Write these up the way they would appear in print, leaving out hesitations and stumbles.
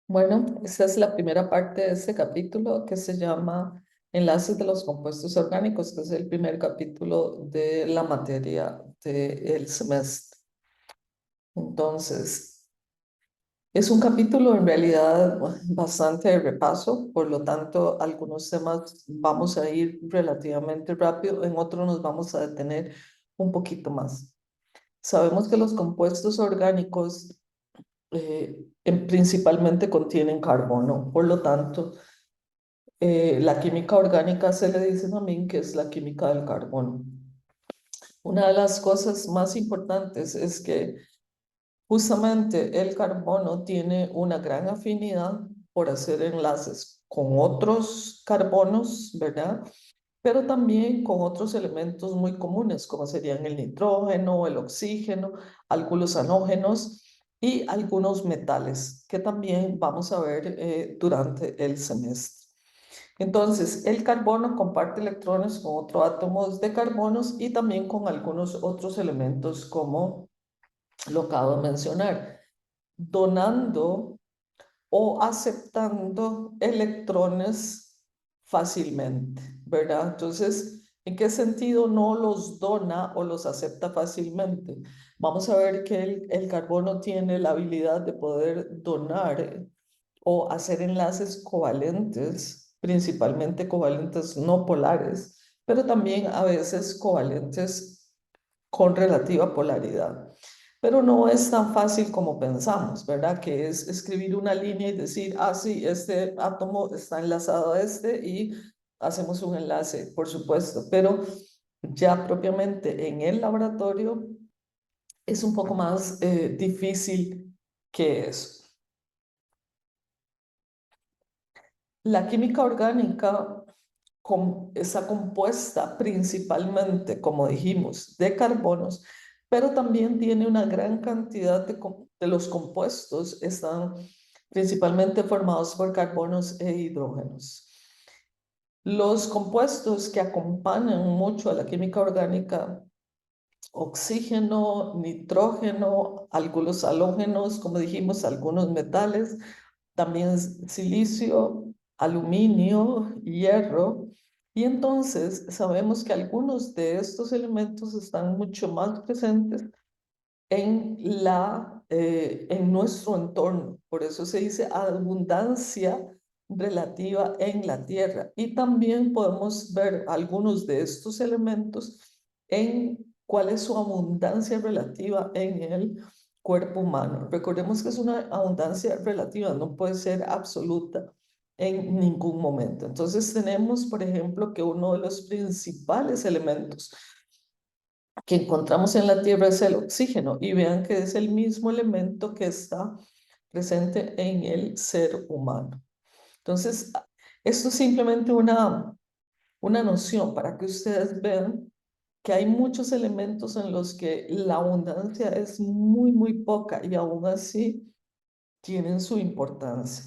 Bueno, esta es la primera parte de este capítulo que se llama Enlaces de los compuestos orgánicos, que es el primer capítulo de la materia del semestre. Entonces, es un capítulo en realidad bastante de repaso, por lo tanto, algunos temas vamos a ir relativamente rápido, en otros nos vamos a detener un poquito más. Sabemos que los compuestos orgánicos principalmente contienen carbono, por lo tanto, la química orgánica se le dice también que es la química del carbono. Una de las cosas más importantes es que justamente el carbono tiene una gran afinidad por hacer enlaces con otros carbonos, ¿verdad? Pero también con otros elementos muy comunes, como serían el nitrógeno, el oxígeno, algunos halógenos y algunos metales, que también vamos a ver durante el semestre. Entonces, el carbono comparte electrones con otros átomos de carbonos y también con algunos otros elementos, como lo acabo de mencionar, donando o aceptando electrones fácilmente, ¿verdad? Entonces, ¿en qué sentido no los dona o los acepta fácilmente? Vamos a ver que el carbono tiene la habilidad de poder donar o hacer enlaces covalentes, principalmente covalentes no polares, pero también a veces covalentes con relativa polaridad. Pero no es tan fácil como pensamos, ¿verdad? Que es escribir una línea y decir, ah, sí, este átomo está enlazado a este y hacemos un enlace, por supuesto, pero ya propiamente en el laboratorio es un poco más difícil que eso. La química orgánica está compuesta principalmente, como dijimos, de carbonos, pero también tiene una gran cantidad de los compuestos, están principalmente formados por carbonos e hidrógenos. Los compuestos que acompañan mucho a la química orgánica, oxígeno, nitrógeno, algunos halógenos, como dijimos, algunos metales, también silicio, aluminio, hierro. Y entonces sabemos que algunos de estos elementos están mucho más presentes en nuestro entorno. Por eso se dice abundancia relativa en la Tierra. Y también podemos ver algunos de estos elementos en cuál es su abundancia relativa en el cuerpo humano. Recordemos que es una abundancia relativa, no puede ser absoluta en ningún momento. Entonces tenemos, por ejemplo, que uno de los principales elementos que encontramos en la Tierra es el oxígeno, y vean que es el mismo elemento que está presente en el ser humano. Entonces, esto es simplemente una noción para que ustedes vean que hay muchos elementos en los que la abundancia es muy, muy poca y aún así tienen su importancia.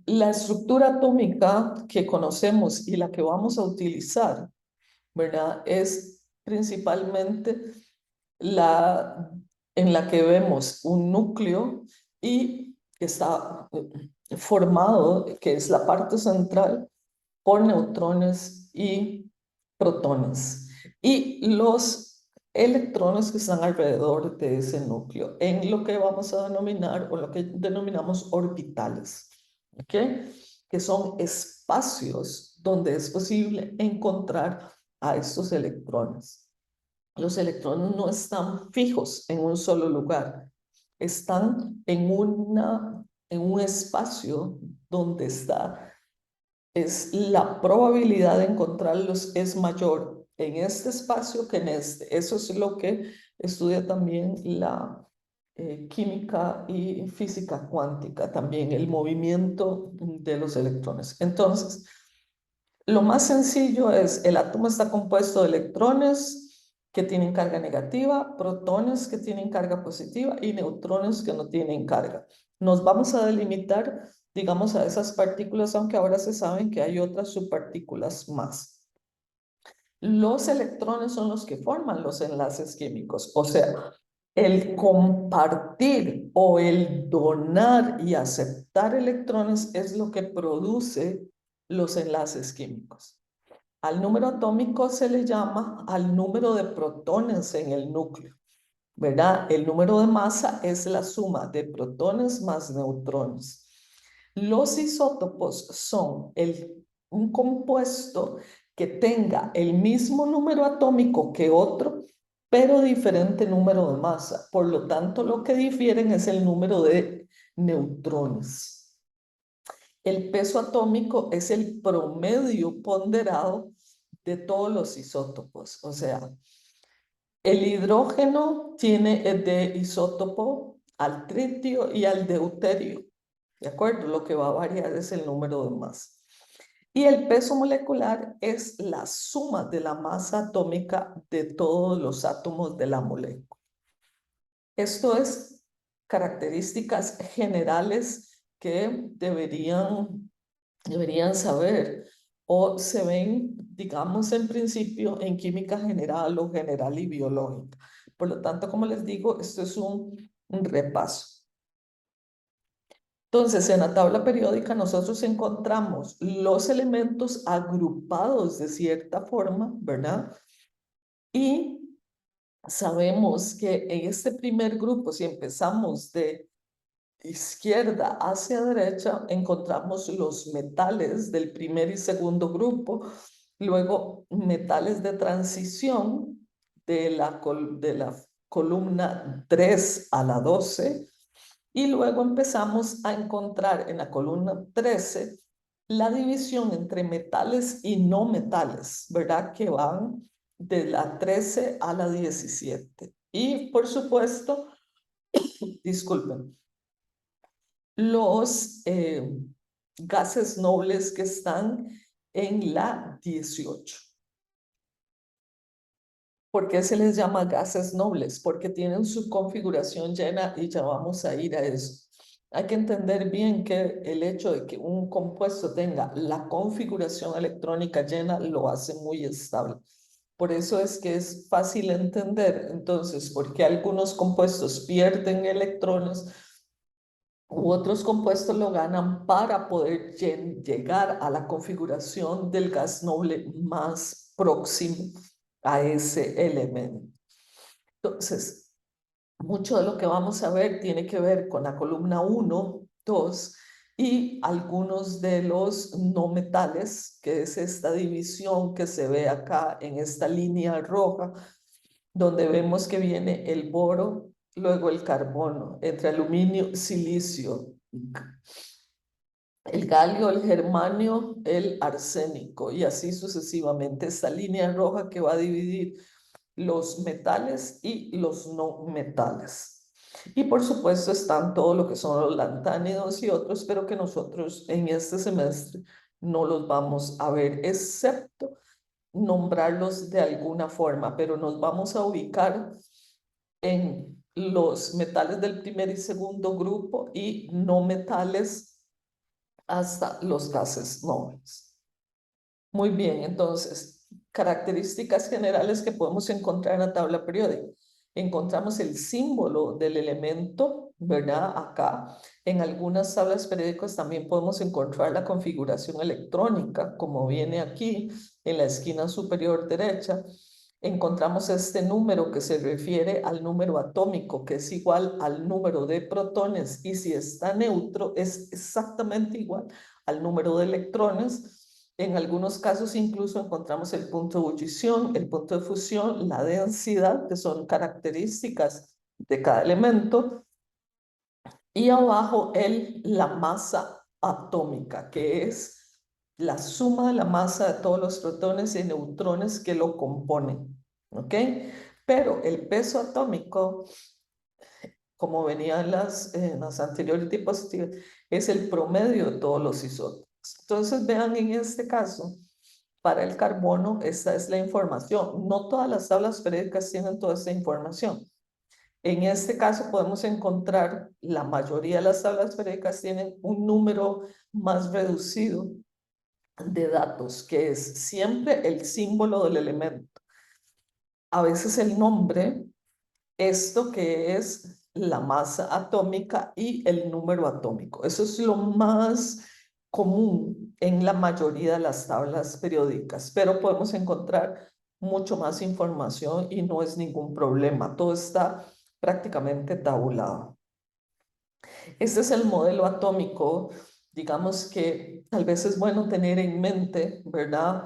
La estructura atómica que conocemos y la que vamos a utilizar, ¿verdad? Es principalmente la en la que vemos un núcleo y está formado, que es la parte central, por neutrones y protones. Y los electrones que están alrededor de ese núcleo, en lo que vamos a denominar o lo que denominamos orbitales, ¿ok? Que son espacios donde es posible encontrar a estos electrones. Los electrones no están fijos en un solo lugar, están en un espacio donde es la probabilidad de encontrarlos es mayor en este espacio que en este. Eso es lo que estudia también la química y física cuántica, también el movimiento de los electrones. Entonces, lo más sencillo es, el átomo está compuesto de electrones que tienen carga negativa, protones que tienen carga positiva y neutrones que no tienen carga. Nos vamos a delimitar, digamos, a esas partículas, aunque ahora se saben que hay otras subpartículas más. Los electrones son los que forman los enlaces químicos, o sea, El compartir o el donar y aceptar electrones es lo que produce los enlaces químicos. Al número atómico se le llama al número de protones en el núcleo, ¿verdad? El número de masa es la suma de protones más neutrones. Los isótopos son un compuesto que tenga el mismo número atómico que otro, pero diferente número de masa. Por lo tanto, lo que difieren es el número de neutrones. El peso atómico es el promedio ponderado de todos los isótopos. O sea, el hidrógeno tiene de isótopo al tritio y al deuterio. ¿De acuerdo? Lo que va a variar es el número de masa. Y el peso molecular es la suma de la masa atómica de todos los átomos de la molécula. Esto es características generales que deberían saber o se ven, digamos, en principio en química general o general y biológica. Por lo tanto, como les digo, esto es un repaso. Entonces, en la tabla periódica nosotros encontramos los elementos agrupados de cierta forma, ¿verdad? Y sabemos que en este primer grupo, si empezamos de izquierda hacia derecha, encontramos los metales del primer y segundo grupo, luego metales de transición de la columna 3 a la 12, y luego empezamos a encontrar en la columna 13 la división entre metales y no metales, ¿verdad? Que van de la 13 a la 17. Y por supuesto, disculpen, los gases nobles que están en la 18. ¿Por qué se les llama gases nobles? Porque tienen su configuración llena y ya vamos a ir a eso. Hay que entender bien que el hecho de que un compuesto tenga la configuración electrónica llena lo hace muy estable. Por eso es que es fácil entender, entonces, por qué algunos compuestos pierden electrones u otros compuestos lo ganan para poder llegar a la configuración del gas noble más próximo a ese elemento. Entonces, mucho de lo que vamos a ver tiene que ver con la columna 1, 2 y algunos de los no metales, que es esta división que se ve acá en esta línea roja, donde vemos que viene el boro, luego el carbono, entre aluminio, silicio, el galio, el germanio, el arsénico y así sucesivamente. Esta línea roja que va a dividir los metales y los no metales. Y por supuesto están todo lo que son los lantánidos y otros, pero que nosotros en este semestre no los vamos a ver, excepto nombrarlos de alguna forma, pero nos vamos a ubicar en los metales del primer y segundo grupo y no metales hasta los gases nobles. Muy bien, entonces, características generales que podemos encontrar en la tabla periódica. Encontramos el símbolo del elemento, ¿verdad? Acá. En algunas tablas periódicas también podemos encontrar la configuración electrónica, como viene aquí en la esquina superior derecha. Encontramos este número que se refiere al número atómico, que es igual al número de protones, y si está neutro, es exactamente igual al número de electrones. En algunos casos incluso encontramos el punto de ebullición, el punto de fusión, la densidad, que son características de cada elemento, y abajo la masa atómica, que es la suma de la masa de todos los protones y neutrones que lo componen, ¿ok? Pero el peso atómico, como venía en las anteriores diapositivas, es el promedio de todos los isótopos. Entonces vean en este caso, para el carbono, esta es la información. No todas las tablas periódicas tienen toda esta información. En este caso podemos encontrar, la mayoría de las tablas periódicas tienen un número más reducido de datos, que es siempre el símbolo del elemento. A veces el nombre esto que es la masa atómica y el número atómico. Eso es lo más común en la mayoría de las tablas periódicas, pero podemos encontrar mucho más información y no es ningún problema. Todo está prácticamente tabulado. Este es el modelo atómico, digamos que tal vez es bueno tener en mente, ¿verdad?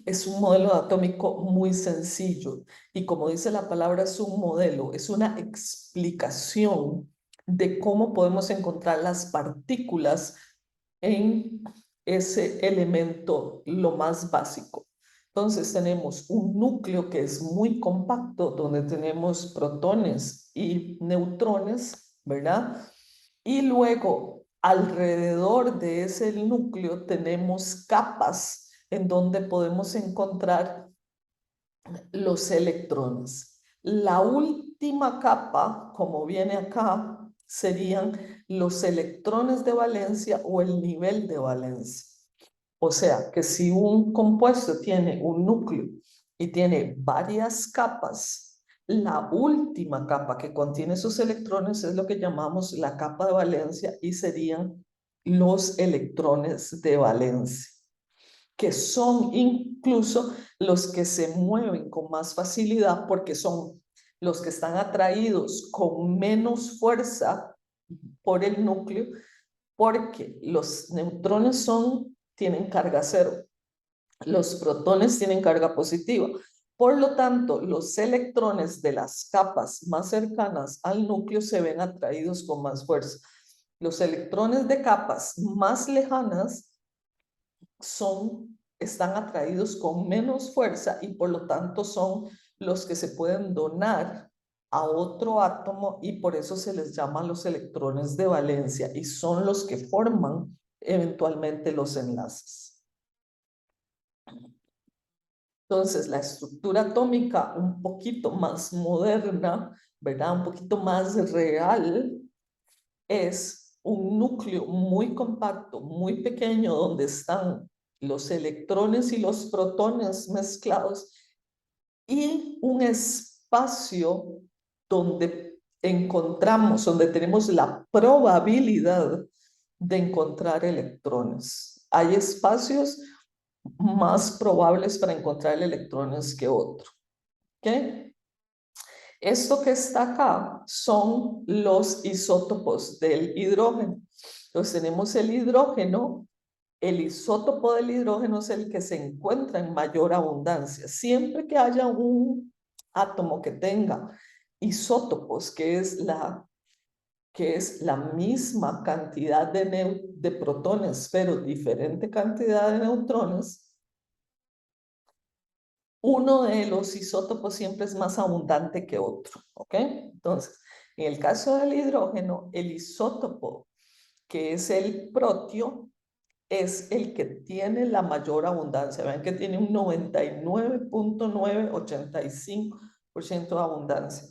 Es un modelo atómico muy sencillo y como dice la palabra, es un modelo, es una explicación de cómo podemos encontrar las partículas en ese elemento lo más básico. Entonces tenemos un núcleo que es muy compacto, donde tenemos protones y neutrones, ¿verdad? Y luego, alrededor de ese núcleo tenemos capas en donde podemos encontrar los electrones. La última capa, como viene acá, serían los electrones de valencia o el nivel de valencia. O sea, que si un compuesto tiene un núcleo y tiene varias capas, la última capa que contiene esos electrones es lo que llamamos la capa de valencia y serían los electrones de valencia, que son incluso los que se mueven con más facilidad porque son los que están atraídos con menos fuerza por el núcleo, porque los neutrones tienen carga cero, los protones tienen carga positiva. Por lo tanto, los electrones de las capas más cercanas al núcleo se ven atraídos con más fuerza. Los electrones de capas más lejanas están atraídos con menos fuerza y por lo tanto son los que se pueden donar a otro átomo y por eso se les llama los electrones de valencia y son los que forman eventualmente los enlaces. Entonces, la estructura atómica un poquito más moderna, ¿verdad? Un poquito más real, es un núcleo muy compacto, muy pequeño, donde están los electrones y los protones mezclados y un espacio donde donde tenemos la probabilidad de encontrar electrones. Hay espacios más probables para encontrar electrones que otros. ¿Ok? Esto que está acá son los isótopos del hidrógeno. Entonces tenemos el hidrógeno, el isótopo del hidrógeno es el que se encuentra en mayor abundancia. Siempre que haya un átomo que tenga isótopos, que es la misma cantidad de protones, pero diferente cantidad de neutrones, uno de los isótopos siempre es más abundante que otro, ¿ok? Entonces, en el caso del hidrógeno, el isótopo, que es el protio, es el que tiene la mayor abundancia. Vean que tiene un 99.985% de abundancia.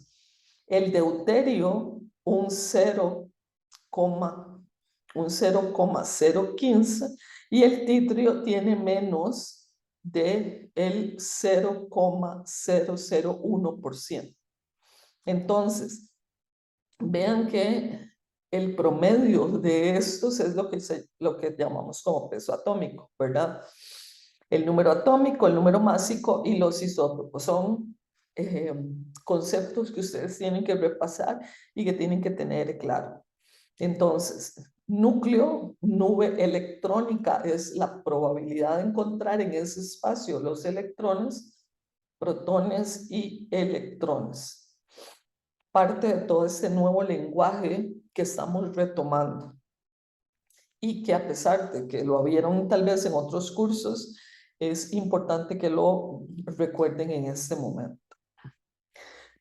El deuterio, un 0,015 y el titrio tiene menos del 0,001%. Entonces, vean que el promedio de estos es lo que llamamos como peso atómico, ¿verdad? El número atómico, el número másico y los isótopos son conceptos que ustedes tienen que repasar y que tienen que tener claro. Entonces, núcleo, nube electrónica es la probabilidad de encontrar en ese espacio los electrones, protones y electrones. Parte de todo este nuevo lenguaje que estamos retomando y que a pesar de que lo vieron tal vez en otros cursos, es importante que lo recuerden en este momento.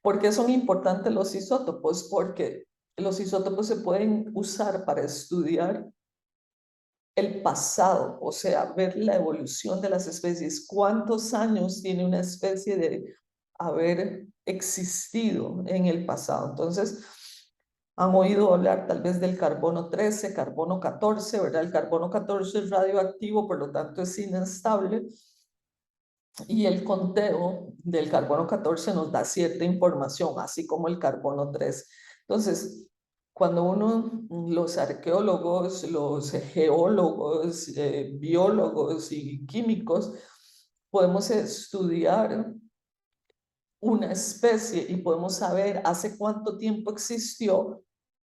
¿Por qué son importantes los isótopos? Porque los isótopos se pueden usar para estudiar el pasado, o sea, ver la evolución de las especies. ¿Cuántos años tiene una especie de haber existido en el pasado? Entonces, han oído hablar tal vez del carbono 13, carbono 14, ¿verdad? El carbono 14 es radioactivo, por lo tanto es inestable. Y el conteo del carbono 14 nos da cierta información, así como el carbono 3. Entonces, cuando los arqueólogos, los geólogos, biólogos y químicos, podemos estudiar una especie y podemos saber hace cuánto tiempo existió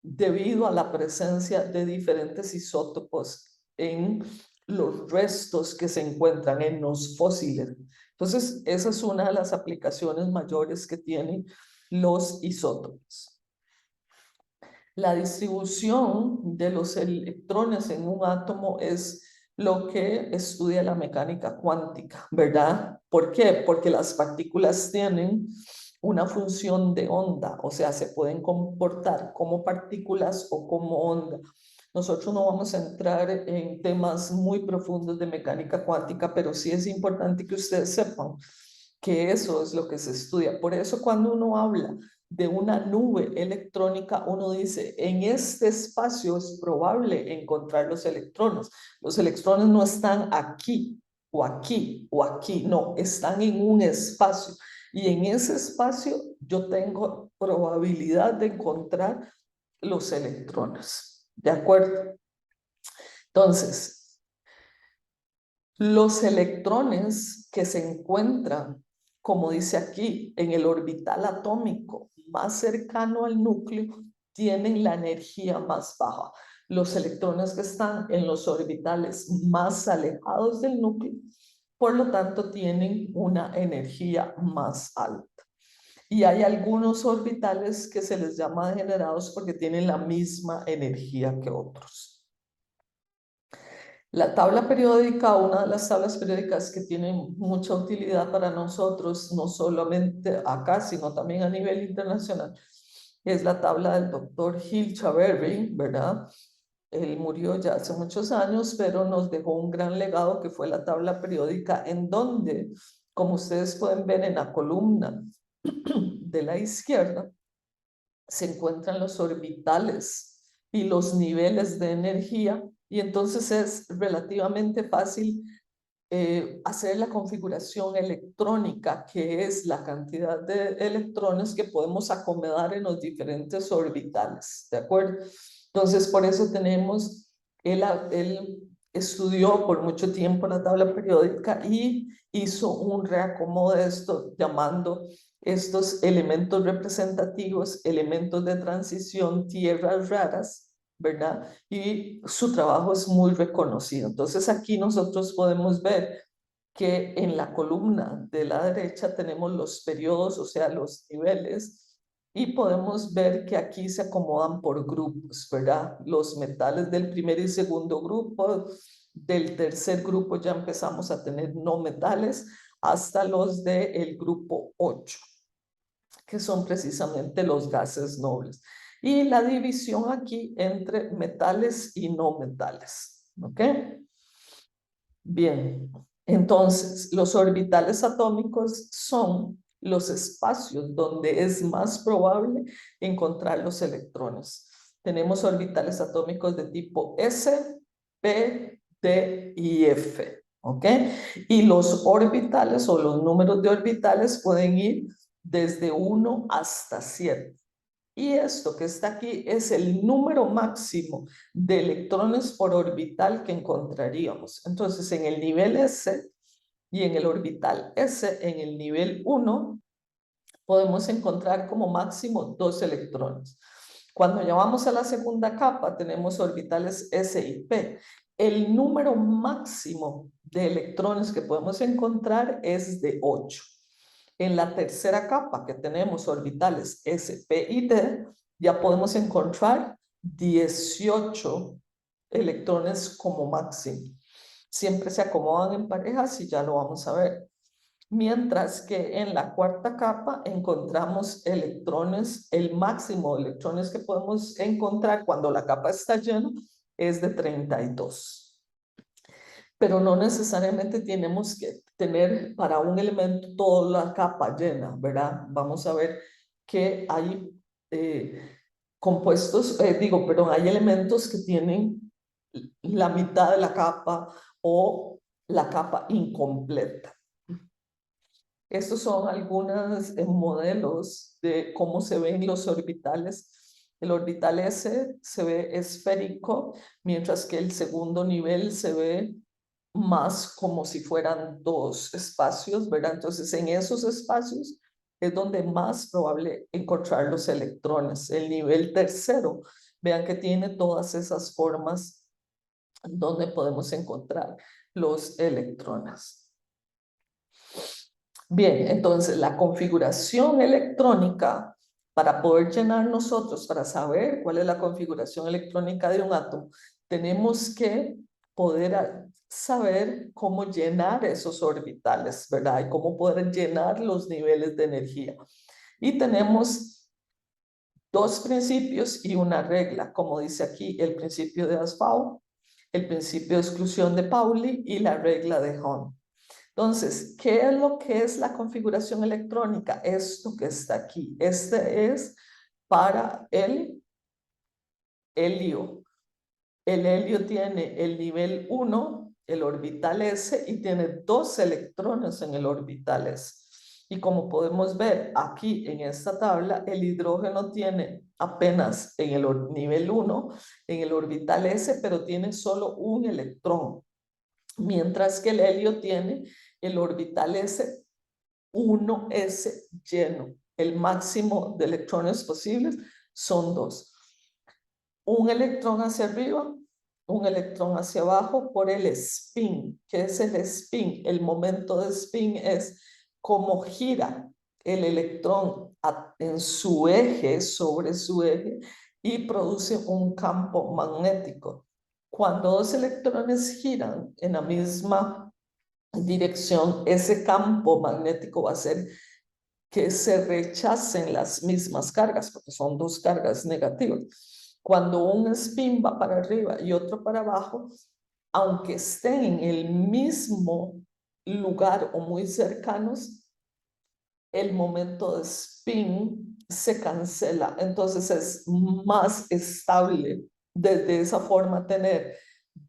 debido a la presencia de diferentes isótopos en los restos que se encuentran en los fósiles. Entonces, esa es una de las aplicaciones mayores que tienen los isótopos. La distribución de los electrones en un átomo es lo que estudia la mecánica cuántica, ¿verdad? ¿Por qué? Porque las partículas tienen una función de onda, o sea, se pueden comportar como partículas o como onda. Nosotros no vamos a entrar en temas muy profundos de mecánica cuántica, pero sí es importante que ustedes sepan que eso es lo que se estudia. Por eso cuando uno habla de una nube electrónica, uno dice, en este espacio es probable encontrar los electrones. Los electrones no están aquí o aquí o aquí, no, están en un espacio. Y en ese espacio yo tengo probabilidad de encontrar los electrones. ¿De acuerdo? Entonces, los electrones que se encuentran, como dice aquí, en el orbital atómico más cercano al núcleo, tienen la energía más baja. Los electrones que están en los orbitales más alejados del núcleo, por lo tanto, tienen una energía más alta. Y hay algunos orbitales que se les llama degenerados porque tienen la misma energía que otros. La tabla periódica, una de las tablas periódicas que tiene mucha utilidad para nosotros, no solamente acá, sino también a nivel internacional, es la tabla del doctor Hill Chaverry, ¿verdad? Él murió ya hace muchos años, pero nos dejó un gran legado que fue la tabla periódica en donde, como ustedes pueden ver en la columna de la izquierda, se encuentran los orbitales y los niveles de energía, y entonces es relativamente fácil hacer la configuración electrónica, que es la cantidad de electrones que podemos acomodar en los diferentes orbitales, ¿de acuerdo? Entonces, por eso tenemos, él estudió por mucho tiempo la tabla periódica y hizo un reacomodo de esto, llamando estos elementos representativos, elementos de transición, tierras raras, ¿verdad? Y su trabajo es muy reconocido. Entonces aquí nosotros podemos ver que en la columna de la derecha tenemos los periodos, o sea, los niveles, y podemos ver que aquí se acomodan por grupos, ¿verdad? Los metales del primer y segundo grupo, del tercer grupo ya empezamos a tener no metales, hasta los del grupo 8, que son precisamente los gases nobles. Y la división aquí entre metales y no metales, ¿ok? Bien, entonces los orbitales atómicos son los espacios donde es más probable encontrar los electrones. Tenemos orbitales atómicos de tipo S, P, D y F, ¿ok? Y los orbitales o los números de orbitales pueden ir desde 1 hasta 7. Y esto que está aquí es el número máximo de electrones por orbital que encontraríamos. Entonces, en el nivel S y en el orbital S, en el nivel 1, podemos encontrar como máximo 2 electrones. Cuando ya vamos a la segunda capa, tenemos orbitales S y P. El número máximo de electrones que podemos encontrar es de 8. En la tercera capa, que tenemos orbitales S, P y D, ya podemos encontrar 18 electrones como máximo. Siempre se acomodan en parejas y ya lo vamos a ver. Mientras que en la cuarta capa encontramos electrones, el máximo de electrones que podemos encontrar cuando la capa está llena es de 32. Pero no necesariamente tenemos que tener para un elemento toda la capa llena, ¿verdad? Vamos a ver que hay compuestos, perdón, hay elementos que tienen la mitad de la capa o la capa incompleta. Estos son algunos modelos de cómo se ven los orbitales. El orbital S se ve esférico, mientras que el segundo nivel se ve más como si fueran dos espacios, ¿verdad? Entonces, en esos espacios es donde más probable encontrar los electrones. El nivel tercero, vean que tiene todas esas formas donde podemos encontrar los electrones. Bien, entonces la configuración electrónica, para poder llenar nosotros, para saber cuál es la configuración electrónica de un átomo, tenemos que poder saber cómo llenar esos orbitales, ¿verdad? Y cómo poder llenar los niveles de energía. Y tenemos dos principios y una regla, como dice aquí, el principio de Asbach, el principio de exclusión de Pauli y la regla de Hahn. Entonces, ¿qué es lo que es la configuración electrónica? Esto que está aquí. Este es para el helio. El helio tiene el nivel 1, el orbital S, y tiene 2 electrones en el orbital S. Y como podemos ver aquí en esta tabla, el hidrógeno tiene apenas en el nivel 1, en el orbital S, pero tiene solo un electrón. Mientras que el helio tiene el orbital S, 1s lleno. El máximo de electrones posibles son 2. Un electrón hacia arriba, un electrón hacia abajo por el spin. ¿Qué es el spin? El momento de spin es cómo gira el electrón en su eje, sobre su eje, y produce un campo magnético. Cuando dos electrones giran en la misma dirección, ese campo magnético va a hacer que se rechacen las mismas cargas, porque son dos cargas negativas. Cuando un spin va para arriba y otro para abajo, aunque estén en el mismo lugar o muy cercanos, el momento de spin se cancela. Entonces es más estable desde esa forma tener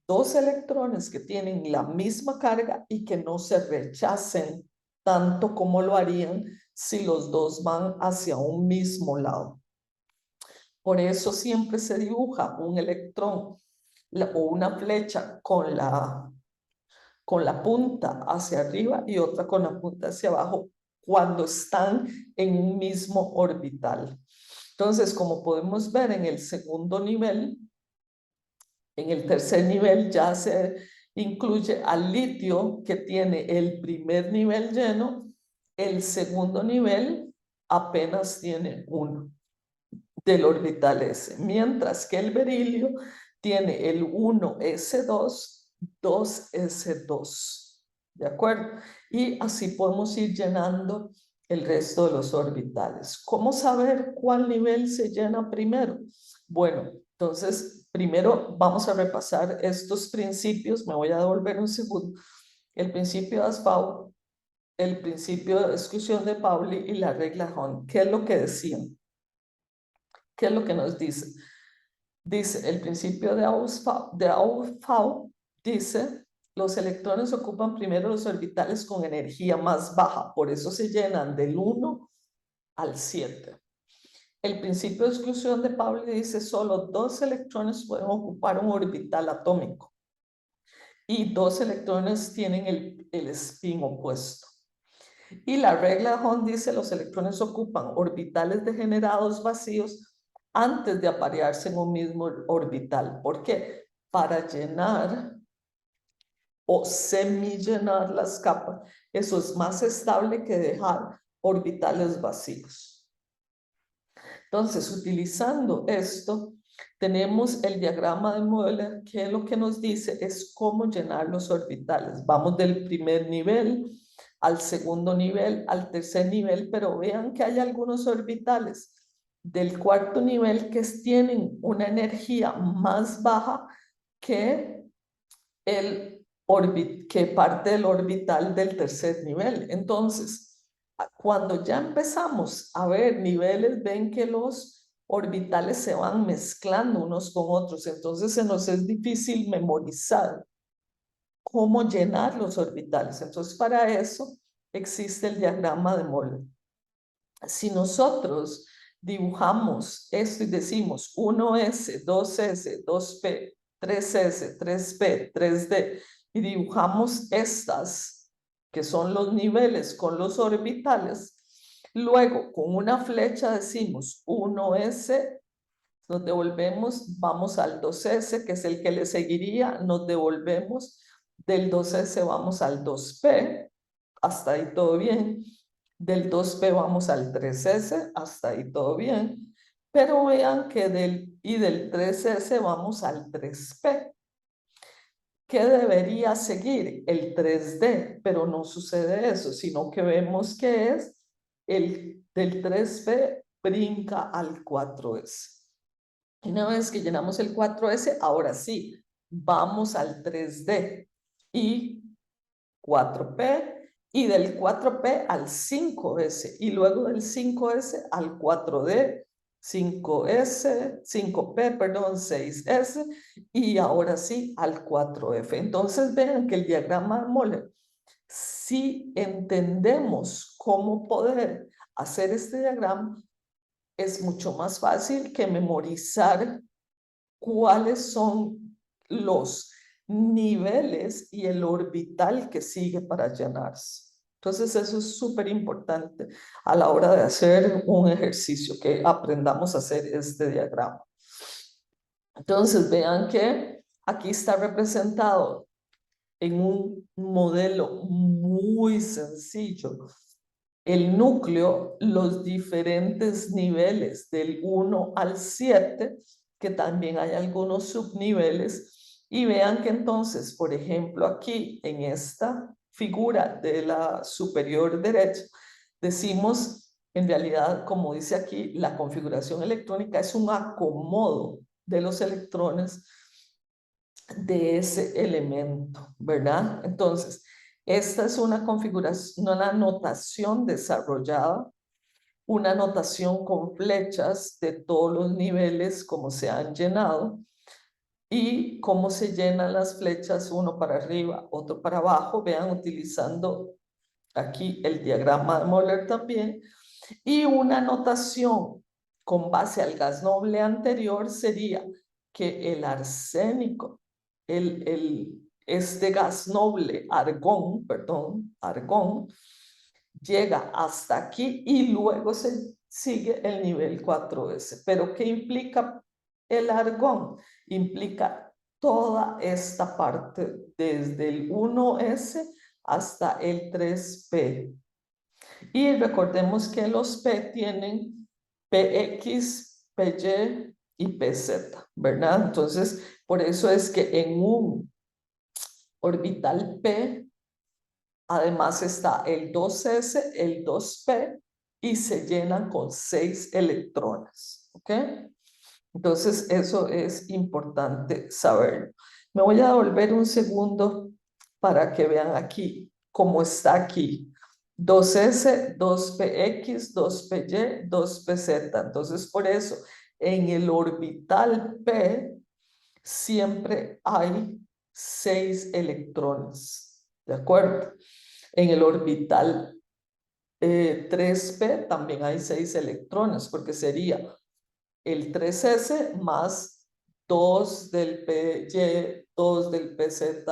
dos electrones que tienen la misma carga y que no se rechacen tanto como lo harían si los dos van hacia un mismo lado. Por eso siempre se dibuja un electrón o una flecha con la punta hacia arriba y otra con la punta hacia abajo cuando están en un mismo orbital. Entonces, como podemos ver en el segundo nivel, en el tercer nivel ya se incluye al litio, que tiene el primer nivel lleno. El segundo nivel apenas tiene uno del orbital S, mientras que el berilio tiene el 1s2, 2s2, ¿de acuerdo? Y así podemos ir llenando el resto de los orbitales. ¿Cómo saber cuál nivel se llena primero? Bueno, entonces primero vamos a repasar estos principios. Me voy a devolver un segundo. El principio de Asbach, el principio de exclusión de Pauli y la regla Hahn. ¿Qué es lo que decían? ¿Qué es lo que nos dice? Dice, el principio de Aufbau dice, los electrones ocupan primero los orbitales con energía más baja, por eso se llenan del 1 al 7. El principio de exclusión de Pauli dice, solo 2 electrones pueden ocupar un orbital atómico y 2 electrones tienen el spin opuesto. Y la regla de Hahn dice, los electrones ocupan orbitales degenerados vacíos antes de aparearse en un mismo orbital. ¿Por qué? Para llenar o semillenar las capas. Eso es más estable que dejar orbitales vacíos. Entonces, utilizando esto, tenemos el diagrama de Moeller, que lo que nos dice es cómo llenar los orbitales. Vamos del primer nivel al segundo nivel, al tercer nivel, pero vean que hay algunos orbitales del cuarto nivel que tienen una energía más baja que que parte del orbital del tercer nivel. Entonces, cuando ya empezamos a ver niveles, ven que los orbitales se van mezclando unos con otros, entonces se nos es difícil memorizar cómo llenar los orbitales. Entonces, para eso existe el diagrama de Moller. Si nosotros dibujamos esto y decimos 1S, 2S, 2P, 3S, 3P, 3D, y dibujamos estas, que son los niveles con los orbitales, luego con una flecha decimos 1S, nos devolvemos, vamos al 2S, que es el que le seguiría, nos devolvemos, del 2S vamos al 2P, hasta ahí todo bien. Del 2P vamos al 3S, hasta ahí todo bien. Pero vean que del 3S vamos al 3P. ¿Qué debería seguir? El 3D, pero no sucede eso, sino que vemos que es el del 3P brinca al 4S. Y una vez que llenamos el 4S, ahora sí, vamos al 3D y 4P, y del 4P al 5S, y luego del 5S al 4D, 5S, 5P, perdón, 6S, y ahora sí al 4F. Entonces vean que el diagrama de Moller, si entendemos cómo poder hacer este diagrama, es mucho más fácil que memorizar cuáles son los niveles y el orbital que sigue para llenarse. Entonces eso es súper importante a la hora de hacer un ejercicio, que aprendamos a hacer este diagrama. Entonces vean que aquí está representado en un modelo muy sencillo el núcleo, los diferentes niveles del 1 al 7, que también hay algunos subniveles, y vean que entonces, por ejemplo, aquí en esta figura de la superior derecha, decimos, en realidad, como dice aquí, la configuración electrónica es un acomodo de los electrones de ese elemento, ¿verdad? Entonces, esta es una configuración, una notación desarrollada, una notación con flechas de todos los niveles, como se han llenado, y cómo se llenan las flechas, uno para arriba, otro para abajo. Vean, utilizando aquí el diagrama de Moller también, y una notación con base al gas noble anterior sería que el arsénico, este gas noble, argón, perdón, argón, llega hasta aquí y luego se sigue el nivel 4S. ¿Pero qué implica el argón? Implica toda esta parte, desde el 1S hasta el 3P. Y recordemos que los P tienen PX, PY y PZ, ¿verdad? Entonces, por eso es que en un orbital P, además está el 2S, el 2P, y se llenan con 6 electrones, ¿ok? Entonces, eso es importante saberlo. Me voy a devolver un segundo para que vean aquí cómo está aquí. 2S, 2PX, 2PY, 2PZ. Entonces, por eso, en el orbital P siempre hay 6 electrones, ¿de acuerdo? En el orbital 3P también hay 6 electrones, porque sería el 3S más 2 del PY, 2 del PZ,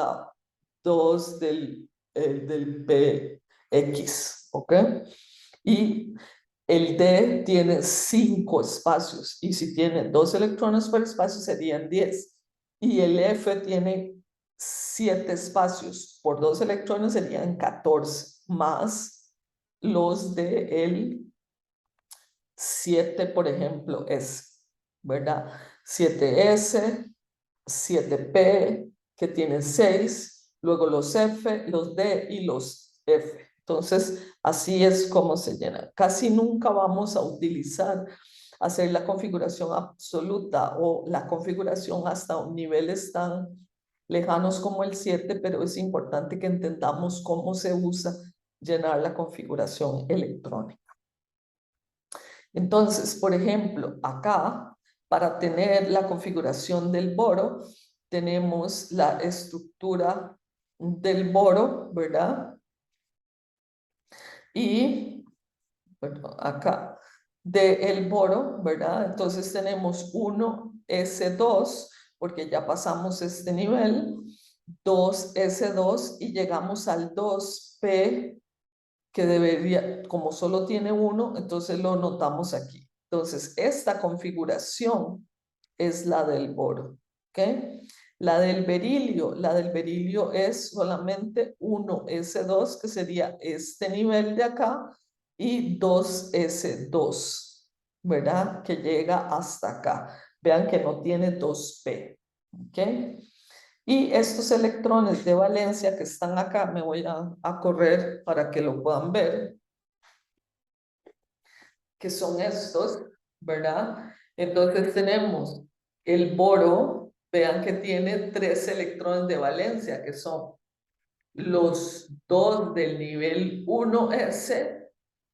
2 del PX, ¿ok? Y el D tiene 5 espacios, y si tiene 2 electrones por espacio serían 10. Y el F tiene 7 espacios, por 2 electrones serían 14, más los de el 7, por ejemplo, es, ¿verdad? 7S, 7P, que tienen 6, luego los F, los D y los F. Entonces, así es como se llena. Casi nunca vamos a utilizar hacer la configuración absoluta o la configuración hasta niveles tan lejanos como el 7, pero es importante que entendamos cómo se usa llenar la configuración electrónica. Entonces, por ejemplo, acá, para tener la configuración del boro, tenemos la estructura del boro, ¿verdad? Y, bueno, acá, del boro, ¿verdad? Entonces tenemos 1s2, porque ya pasamos este nivel, 2s2 y llegamos al 2p, que debería, como solo tiene 1, entonces lo notamos aquí. Entonces, esta configuración es la del boro, ¿ok? La del berilio es solamente 1s2, que sería este nivel de acá, y 2s2, ¿verdad? Que llega hasta acá. Vean que no tiene 2p, ¿ok? Y estos electrones de valencia que están acá, me voy a correr para que lo puedan ver, que son estos, ¿verdad? Entonces tenemos el boro, vean que tiene 3 electrones de valencia, que son los 2 del nivel 1s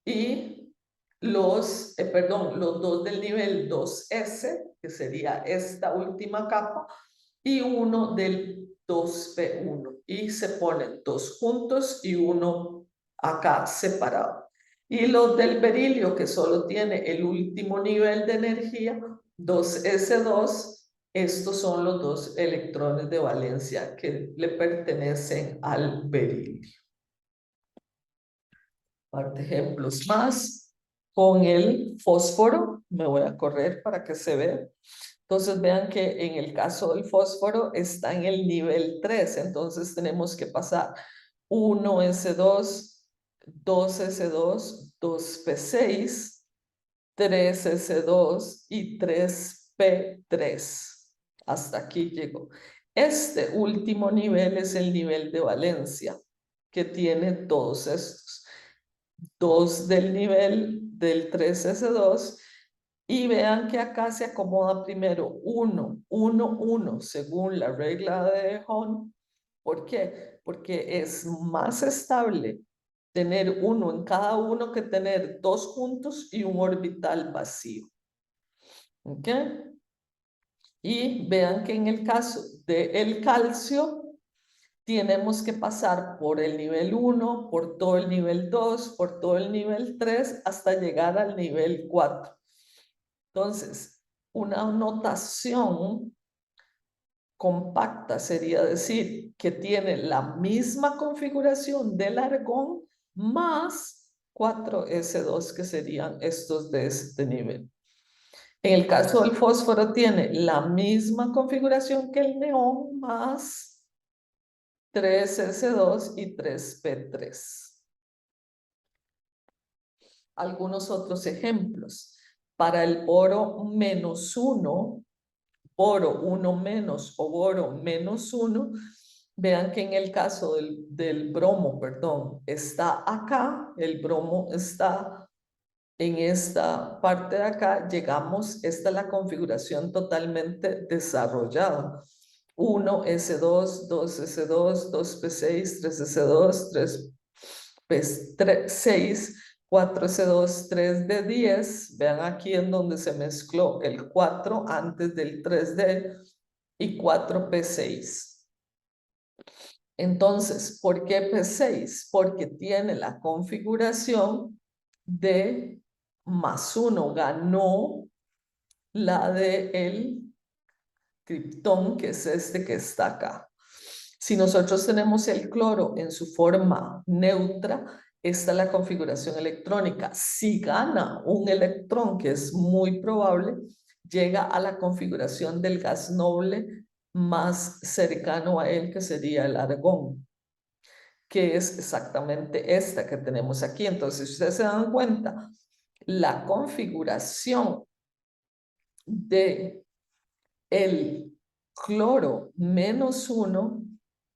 y los 2 del nivel 2s, que sería esta última capa, y uno del 2p1. Y se ponen dos juntos y uno acá separado. Y los del berilio, que solo tiene el último nivel de energía, 2s2, estos son los 2 electrones de valencia que le pertenecen al berilio. Parte ejemplos más. Con el fósforo, me voy a correr para que se vea. Entonces vean que en el caso del fósforo está en el nivel 3, entonces tenemos que pasar 1s2, 2s2, 2p6, 3s2 y 3p3. Hasta aquí llegó. Este último nivel es el nivel de valencia, que tiene todos estos. 2 del nivel del 3s2. Y vean que acá se acomoda primero 1, 1, 1, según la regla de Hahn. ¿Por qué? Porque es más estable tener uno en cada uno que tener dos juntos y un orbital vacío. ¿Ok? Y vean que en el caso del calcio, tenemos que pasar por el nivel 1, por todo el nivel 2, por todo el nivel 3, hasta llegar al nivel 4. Entonces, una notación compacta sería decir que tiene la misma configuración del argón más 4s2, que serían estos de este nivel. En el caso del fósforo tiene la misma configuración que el neón más 3s2 y 3p3. Algunos otros ejemplos. Para el boro -1, boro 1 menos o boro -1, vean que en el caso del bromo, perdón, está acá, el bromo está en esta parte de acá, llegamos, esta es la configuración totalmente desarrollada. 1s2, 2s2, 2p6, 3s2, 3p6, 4s2, 3d10. Vean aquí en donde se mezcló el 4 antes del 3d y 4p6. Entonces, ¿por qué p6? Porque tiene la configuración de +1, ganó la de el criptón, que es este que está acá. Si nosotros tenemos el cloro en su forma neutra, esta es la configuración electrónica. Si gana un electrón, que es muy probable, llega a la configuración del gas noble más cercano a él, que sería el argón, que es exactamente esta que tenemos aquí. Entonces, si ustedes se dan cuenta, la configuración de el cloro -1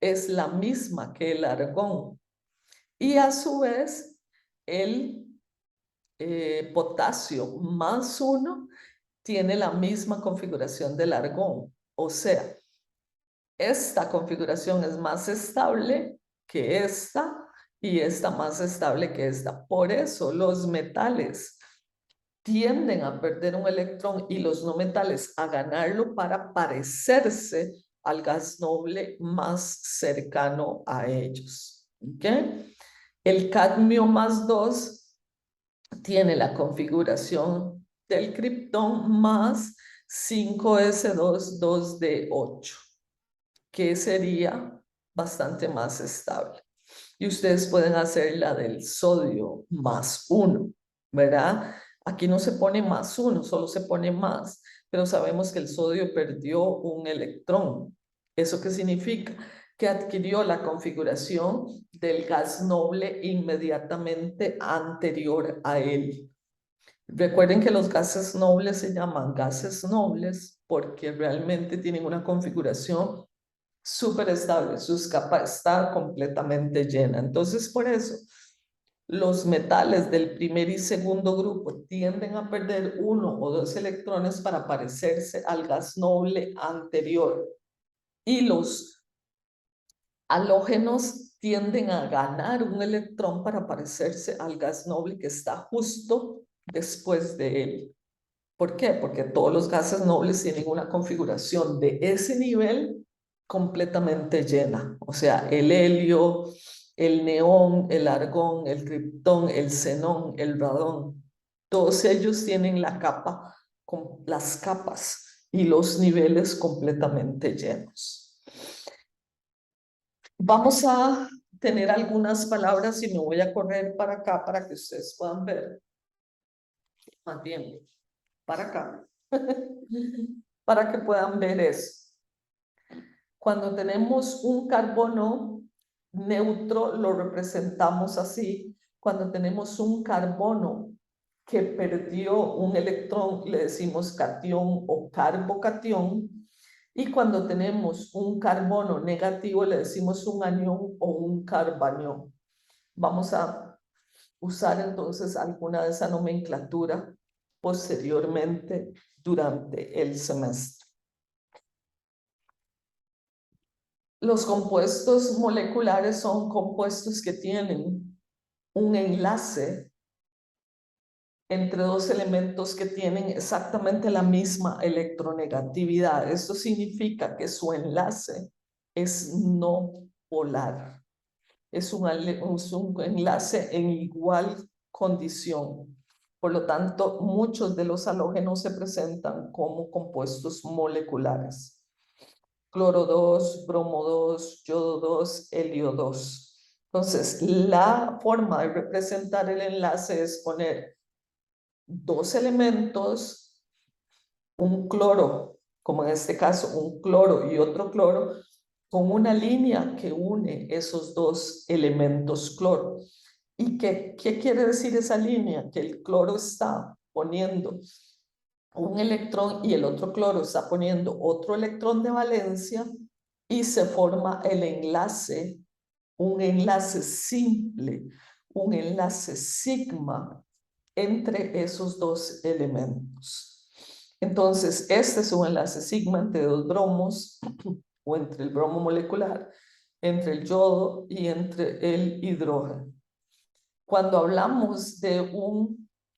es la misma que el argón. Y a su vez, el potasio +1 tiene la misma configuración del argón. O sea, esta configuración es más estable que esta y esta más estable que esta. Por eso los metales tienden a perder un electrón y los no metales a ganarlo para parecerse al gas noble más cercano a ellos. ¿Ok? El cadmio más 2 tiene la configuración del criptón más 5s2, 2d8, que sería bastante más estable. Y ustedes pueden hacer la del sodio más 1, ¿verdad? Aquí no se pone más 1, solo se pone más, pero sabemos que el sodio perdió un electrón. ¿Eso qué significa? Que adquirió la configuración del gas noble inmediatamente anterior a él. Recuerden que los gases nobles se llaman gases nobles porque realmente tienen una configuración súper estable, su capa está completamente llena. Entonces, por eso, los metales del primer y segundo grupo tienden a perder 1 o 2 electrones para parecerse al gas noble anterior. Y los halógenos tienden a ganar un electrón para parecerse al gas noble que está justo después de él. ¿Por qué? Porque todos los gases nobles tienen una configuración de ese nivel completamente llena. O sea, el helio, el neón, el argón, el criptón, el xenón, el radón, todos ellos tienen la capa, con las capas y los niveles completamente llenos. Vamos a tener algunas palabras y me voy a correr para acá para que ustedes puedan ver. Más bien, para acá. Para que puedan ver eso. Cuando tenemos un carbono neutro, lo representamos así. Cuando tenemos un carbono que perdió un electrón, le decimos catión o carbocatión. Y cuando tenemos un carbono negativo, le decimos un anión o un carbanión. Vamos a usar entonces alguna de esa nomenclatura posteriormente durante el semestre. Los compuestos moleculares son compuestos que tienen un enlace entre dos elementos que tienen exactamente la misma electronegatividad. Esto significa que su enlace es no polar. Es un enlace en igual condición. Por lo tanto, muchos de los halógenos se presentan como compuestos moleculares. Cloro 2, bromo 2, yodo 2, helio 2. Entonces, la forma de representar el enlace es poner dos elementos, un cloro, como en este caso, un cloro y otro cloro, con una línea que une esos dos elementos cloro. ¿Y qué quiere decir esa línea? Que el cloro está poniendo un electrón y el otro cloro está poniendo otro electrón de valencia y se forma el enlace, un enlace simple, un enlace sigma entre esos dos elementos. Entonces, este es un enlace sigma entre dos bromos o entre el bromo molecular, entre el yodo y entre el hidrógeno. Cuando hablamos de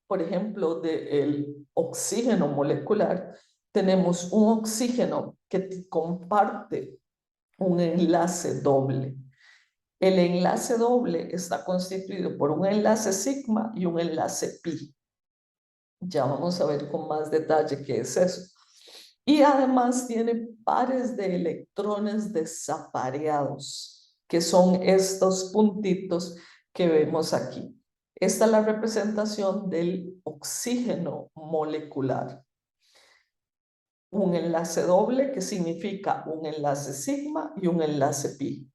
por ejemplo, del oxígeno molecular, tenemos un oxígeno que comparte un enlace doble. El enlace doble está constituido por un enlace sigma y un enlace pi. Ya vamos a ver con más detalle qué es eso. Y además tiene pares de electrones desapareados, que son estos puntitos que vemos aquí. Esta es la representación del oxígeno molecular. Un enlace doble que significa un enlace sigma y un enlace pi.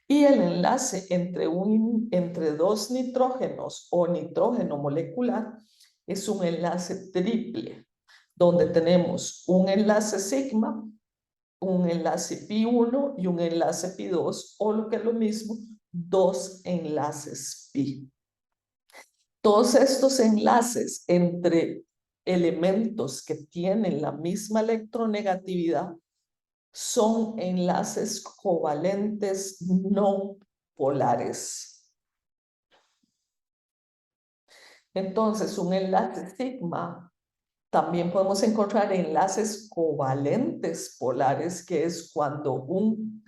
Y el enlace entre dos nitrógenos o nitrógeno molecular es un enlace triple, donde tenemos un enlace sigma, un enlace pi1 y un enlace pi2, o lo que es lo mismo, dos enlaces pi. Todos estos enlaces entre elementos que tienen la misma electronegatividad son enlaces covalentes no polares. Entonces, un enlace sigma, también podemos encontrar enlaces covalentes polares, que es cuando un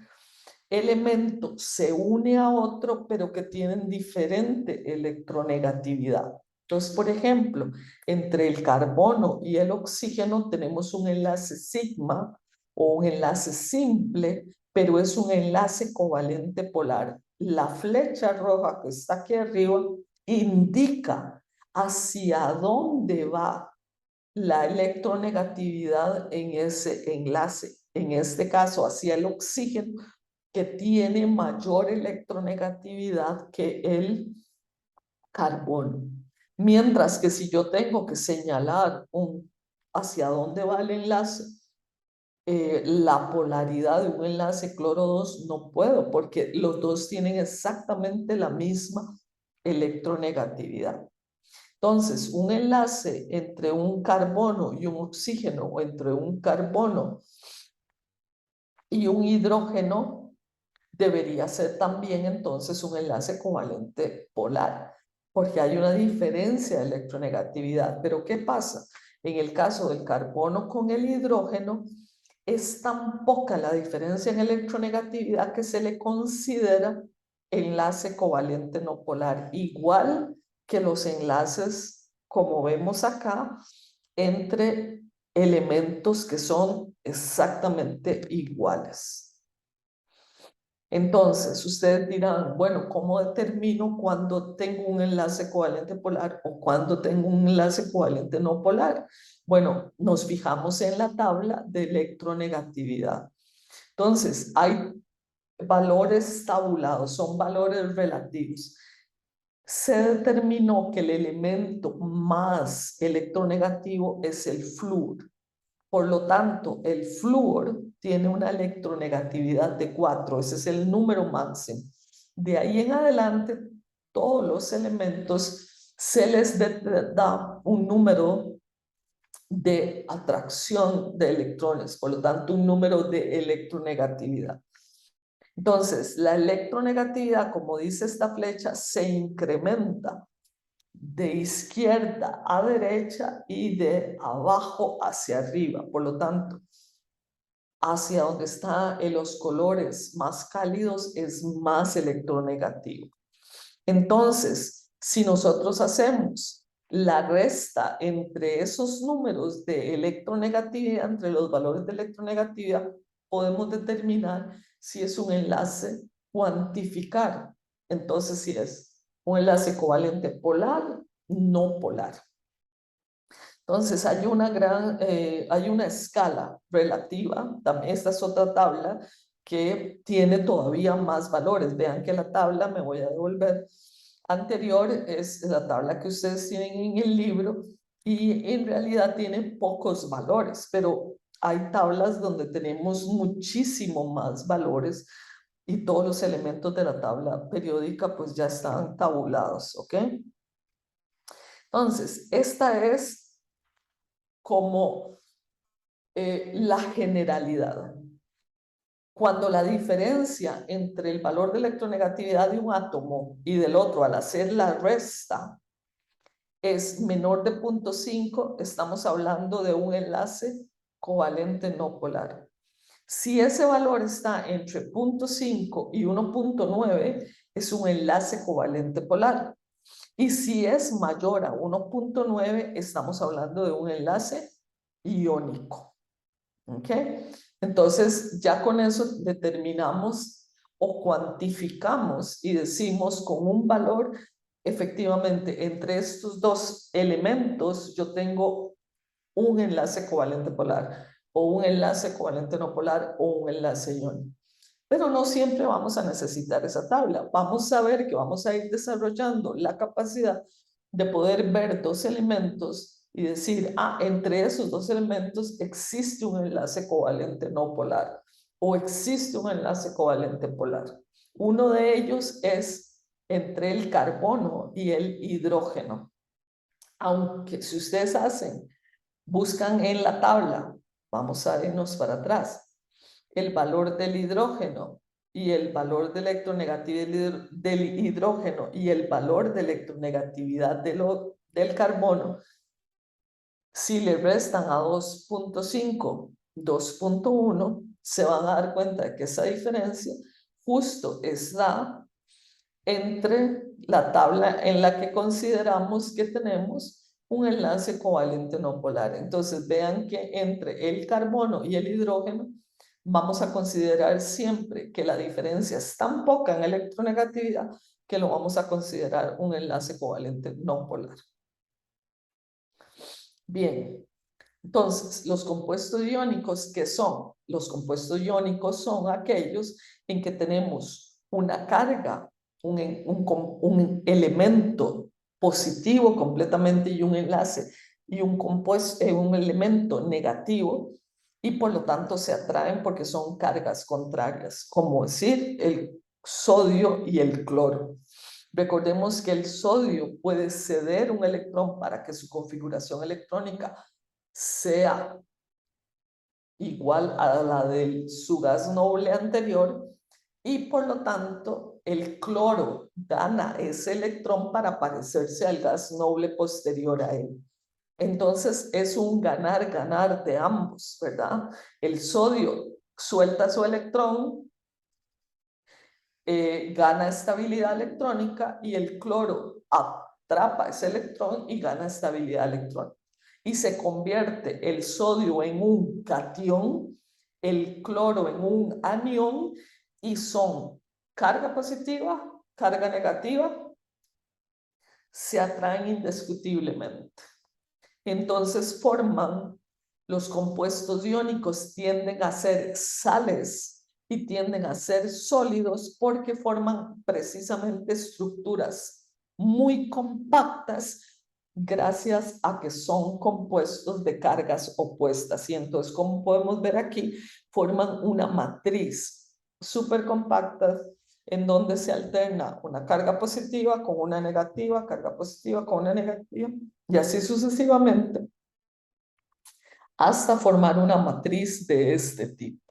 elemento se une a otro, pero que tienen diferente electronegatividad. Entonces, por ejemplo, entre el carbono y el oxígeno tenemos un enlace sigma o un enlace simple, pero es un enlace covalente polar. La flecha roja que está aquí arriba indica hacia dónde va la electronegatividad en ese enlace. En este caso, hacia el oxígeno, que tiene mayor electronegatividad que el carbono. Mientras que si yo tengo que señalar hacia dónde va el enlace, la polaridad de un enlace cloro 2 no puedo, porque los dos tienen exactamente la misma electronegatividad. Entonces, un enlace entre un carbono y un oxígeno, o entre un carbono y un hidrógeno, debería ser también entonces un enlace covalente polar, porque hay una diferencia de electronegatividad. Pero ¿qué pasa? En el caso del carbono con el hidrógeno, es tan poca la diferencia en electronegatividad que se le considera enlace covalente no polar, igual que los enlaces, como vemos acá, entre elementos que son exactamente iguales. Entonces, ustedes dirán, bueno, ¿cómo determino cuándo tengo un enlace covalente polar o cuándo tengo un enlace covalente no polar? Bueno, nos fijamos en la tabla de electronegatividad. Entonces, hay valores tabulados, son valores relativos. Se determinó que el elemento más electronegativo es el flúor. Por lo tanto, el flúor tiene una electronegatividad de 4, ese es el número máximo. De ahí en adelante, todos los elementos se les da un número de atracción de electrones, por lo tanto, un número de electronegatividad. Entonces, la electronegatividad, como dice esta flecha, se incrementa de izquierda a derecha y de abajo hacia arriba. Por lo tanto, hacia donde están los colores más cálidos es más electronegativo. Entonces, si nosotros hacemos la resta entre esos números de electronegatividad, entre los valores de electronegatividad, podemos determinar si es un enlace cuantificar. Entonces, si es un enlace covalente polar, no polar. Entonces, hay una escala relativa, también esta es otra tabla que tiene todavía más valores. Vean que la tabla, me voy a devolver, anterior es la tabla que ustedes tienen en el libro y en realidad tiene pocos valores, pero hay tablas donde tenemos muchísimo más valores y todos los elementos de la tabla periódica pues ya están tabulados, ¿ok? Entonces, esta es como la generalidad. Cuando la diferencia entre el valor de electronegatividad de un átomo y del otro al hacer la resta es menor de 0.5, estamos hablando de un enlace covalente no polar. Si ese valor está entre 0.5 y 1.9, es un enlace covalente polar. Y si es mayor a 1.9, estamos hablando de un enlace iónico. ¿Ok? Entonces, ya con eso determinamos o cuantificamos y decimos con un valor, efectivamente, entre estos dos elementos yo tengo un enlace covalente polar o un enlace covalente no polar o un enlace iónico. Pero no siempre vamos a necesitar esa tabla. Vamos a ver que vamos a ir desarrollando la capacidad de poder ver dos elementos y decir, entre esos dos elementos existe un enlace covalente no polar o existe un enlace covalente polar. Uno de ellos es entre el carbono y el hidrógeno. Aunque si ustedes buscan en la tabla, vamos a irnos para atrás, el valor del hidrógeno y el valor de electronegatividad del hidrógeno y el valor de electronegatividad del carbono, si le restan a 2.5, 2.1, se van a dar cuenta de que esa diferencia justo está entre la tabla en la que consideramos que tenemos un enlace covalente no polar. Entonces vean que entre el carbono y el hidrógeno vamos a considerar siempre que la diferencia es tan poca en electronegatividad que lo vamos a considerar un enlace covalente no polar. Bien, entonces los compuestos iónicos, ¿qué son? Los compuestos iónicos son aquellos en que tenemos una carga, un elemento positivo completamente y un enlace y un elemento negativo, y por lo tanto se atraen porque son cargas contrarias, como decir el sodio y el cloro. Recordemos que el sodio puede ceder un electrón para que su configuración electrónica sea igual a la de su gas noble anterior, y por lo tanto el cloro gana ese electrón para parecerse al gas noble posterior a él. Entonces es un ganar-ganar de ambos, ¿verdad? El sodio suelta su electrón, gana estabilidad electrónica, y el cloro atrapa ese electrón y gana estabilidad electrónica. Y se convierte el sodio en un catión, el cloro en un anión, y son carga positiva, carga negativa, se atraen indiscutiblemente. Entonces forman, los compuestos iónicos tienden a ser sales y tienden a ser sólidos porque forman precisamente estructuras muy compactas gracias a que son compuestos de cargas opuestas. Y entonces, como podemos ver aquí, forman una matriz súper compacta en donde se alterna una carga positiva con una negativa, carga positiva con una negativa, y así sucesivamente, hasta formar una matriz de este tipo.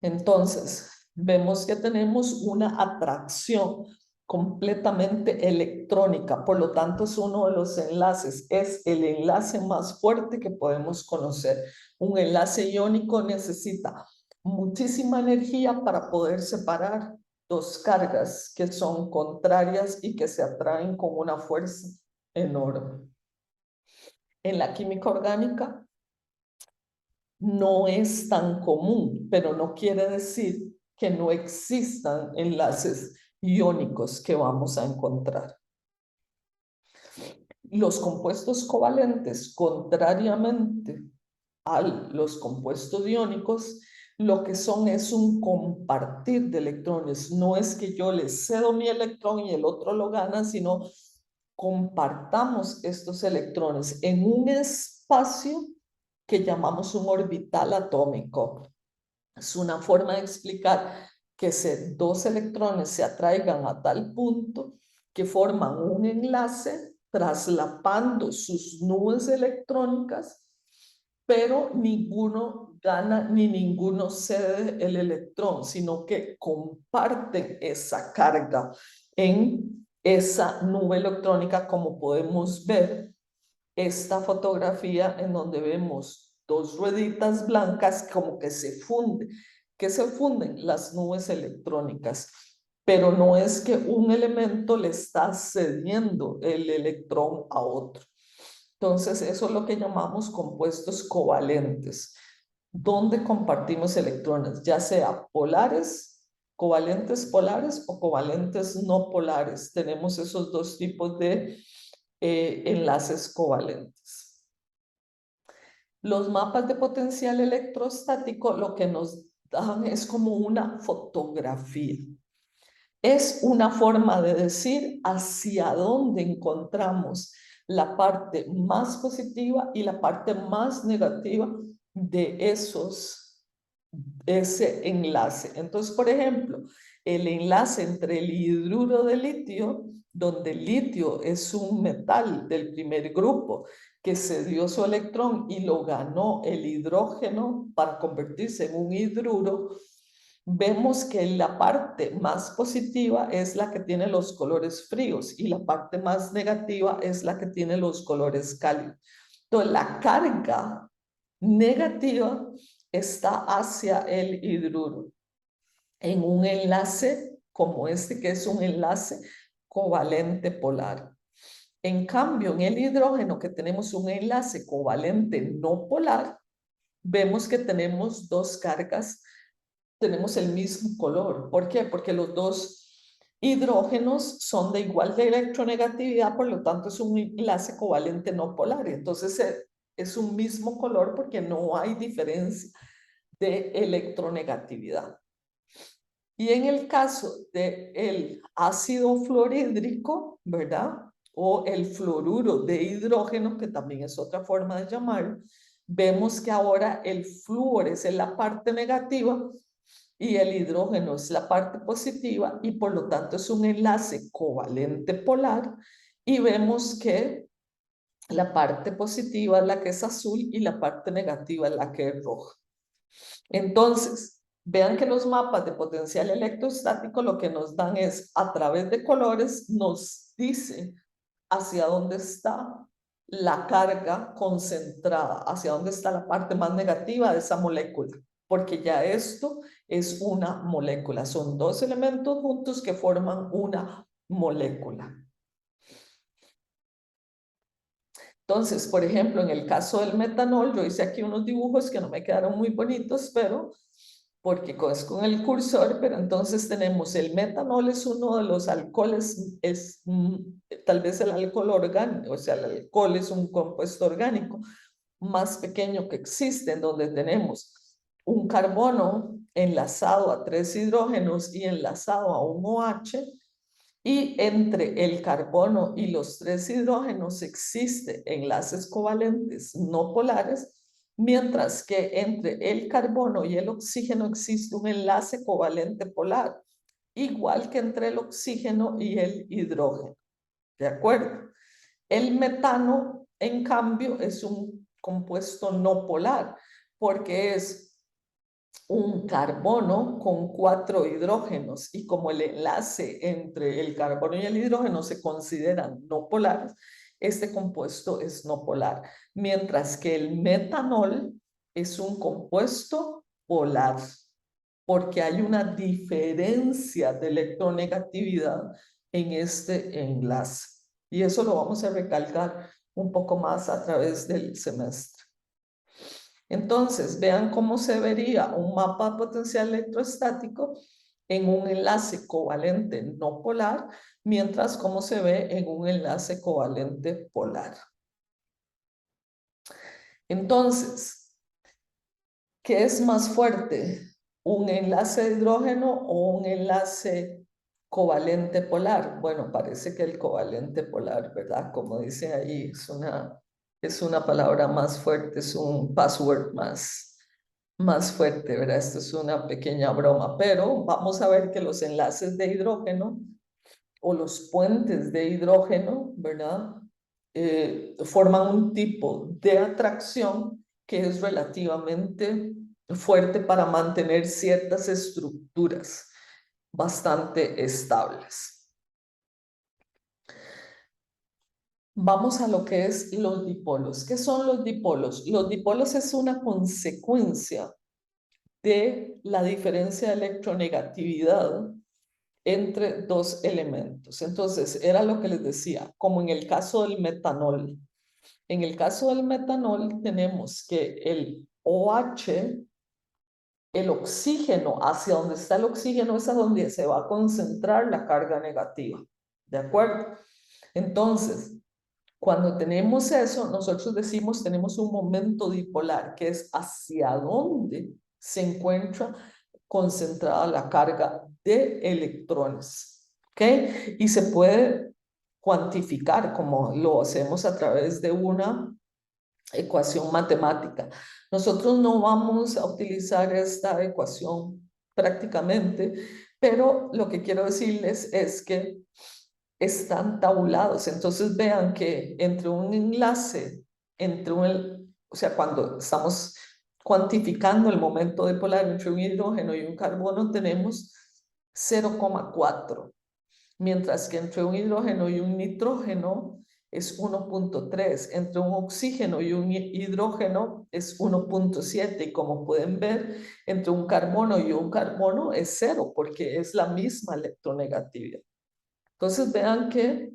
Entonces, vemos que tenemos una atracción completamente electrónica, por lo tanto es uno de los enlaces, es el enlace más fuerte que podemos conocer. Un enlace iónico necesita muchísima energía para poder separar dos cargas que son contrarias y que se atraen con una fuerza enorme. En la química orgánica no es tan común, pero no quiere decir que no existan enlaces iónicos que vamos a encontrar. Los compuestos covalentes, contrariamente a los compuestos iónicos, lo que son es un compartir de electrones. No es que yo le cedo mi electrón y el otro lo gana, sino compartamos estos electrones en un espacio que llamamos un orbital atómico. Es una forma de explicar que dos electrones se atraigan a tal punto que forman un enlace traslapando sus nubes electrónicas, pero ninguno gana ni ninguno cede el electrón, sino que comparten esa carga en esa nube electrónica, como podemos ver esta fotografía en donde vemos dos rueditas blancas como que se funden, las nubes electrónicas, pero no es que un elemento le está cediendo el electrón a otro. Entonces, eso es lo que llamamos compuestos covalentes, donde compartimos electrones, ya sea polares, covalentes polares o covalentes no polares. Tenemos esos dos tipos de enlaces covalentes. Los mapas de potencial electrostático lo que nos dan es como una fotografía. Es una forma de decir hacia dónde encontramos la parte más positiva y la parte más negativa de ese enlace. Entonces, por ejemplo, el enlace entre el hidruro de litio, donde el litio es un metal del primer grupo que cedió su electrón y lo ganó el hidrógeno para convertirse en un hidruro, vemos que la parte más positiva es la que tiene los colores fríos y la parte más negativa es la que tiene los colores cálidos. Entonces, la carga negativa está hacia el hidruro en un enlace como este, que es un enlace covalente polar. En cambio, en el hidrógeno, que tenemos un enlace covalente no polar, vemos que tenemos dos cargas, tenemos el mismo color. ¿Por qué? Porque los dos hidrógenos son de igual de electronegatividad, por lo tanto es un enlace covalente no polar. Entonces es un mismo color porque no hay diferencia de electronegatividad. Y en el caso del ácido fluorhídrico, ¿verdad? O el fluoruro de hidrógeno, que también es otra forma de llamarlo, vemos que ahora el flúor es en la parte negativa y el hidrógeno es la parte positiva y por lo tanto es un enlace covalente polar y vemos que la parte positiva es la que es azul y la parte negativa es la que es roja. Entonces, vean que los mapas de potencial electrostático lo que nos dan es, a través de colores, nos dice hacia dónde está la carga concentrada, hacia dónde está la parte más negativa de esa molécula, porque ya esto es una molécula, son dos elementos juntos que forman una molécula. Entonces, por ejemplo, en el caso del metanol, yo hice aquí unos dibujos que no me quedaron muy bonitos, pero porque es con el cursor, pero entonces tenemos el metanol, es uno de los alcoholes, es tal vez el alcohol orgánico, o sea, el alcohol es un compuesto orgánico más pequeño que existe, en donde tenemos un carbono enlazado a 3 hidrógenos y enlazado a un OH, y entre el carbono y los 3 hidrógenos existe enlaces covalentes no polares, mientras que entre el carbono y el oxígeno existe un enlace covalente polar, igual que entre el oxígeno y el hidrógeno. ¿De acuerdo? El metano, en cambio, es un compuesto no polar, porque es un carbono con 4 hidrógenos y como el enlace entre el carbono y el hidrógeno se consideran no polares, este compuesto es no polar, mientras que el metanol es un compuesto polar, porque hay una diferencia de electronegatividad en este enlace. Y eso lo vamos a recalcar un poco más a través del semestre. Entonces, vean cómo se vería un mapa potencial electrostático en un enlace covalente no polar, mientras cómo se ve en un enlace covalente polar. Entonces, ¿qué es más fuerte? ¿Un enlace de hidrógeno o un enlace covalente polar? Bueno, parece que el covalente polar, ¿verdad? Como dice ahí, es una palabra más fuerte, es un password más fuerte, ¿verdad? Esto es una pequeña broma, pero vamos a ver que los enlaces de hidrógeno o los puentes de hidrógeno, ¿verdad? Forman un tipo de atracción que es relativamente fuerte para mantener ciertas estructuras bastante estables. Vamos a lo que es los dipolos. ¿Qué son los dipolos? Los dipolos es una consecuencia de la diferencia de electronegatividad entre dos elementos. Entonces, era lo que les decía, como en el caso del metanol. En el caso del metanol tenemos que el OH, el oxígeno, hacia donde está el oxígeno es a donde se va a concentrar la carga negativa. ¿De acuerdo? Entonces, cuando tenemos eso, nosotros decimos tenemos un momento dipolar, que es hacia dónde se encuentra concentrada la carga de electrones. ¿Ok? Y se puede cuantificar como lo hacemos a través de una ecuación matemática. Nosotros no vamos a utilizar esta ecuación prácticamente, pero lo que quiero decirles es que están tabulados. Entonces vean que entre un enlace, o sea, cuando estamos cuantificando el momento dipolar entre un hidrógeno y un carbono, tenemos 0,4, mientras que entre un hidrógeno y un nitrógeno es 1.3. Entre un oxígeno y un hidrógeno es 1.7. Y como pueden ver, entre un carbono y un carbono es 0, porque es la misma electronegatividad. Entonces vean que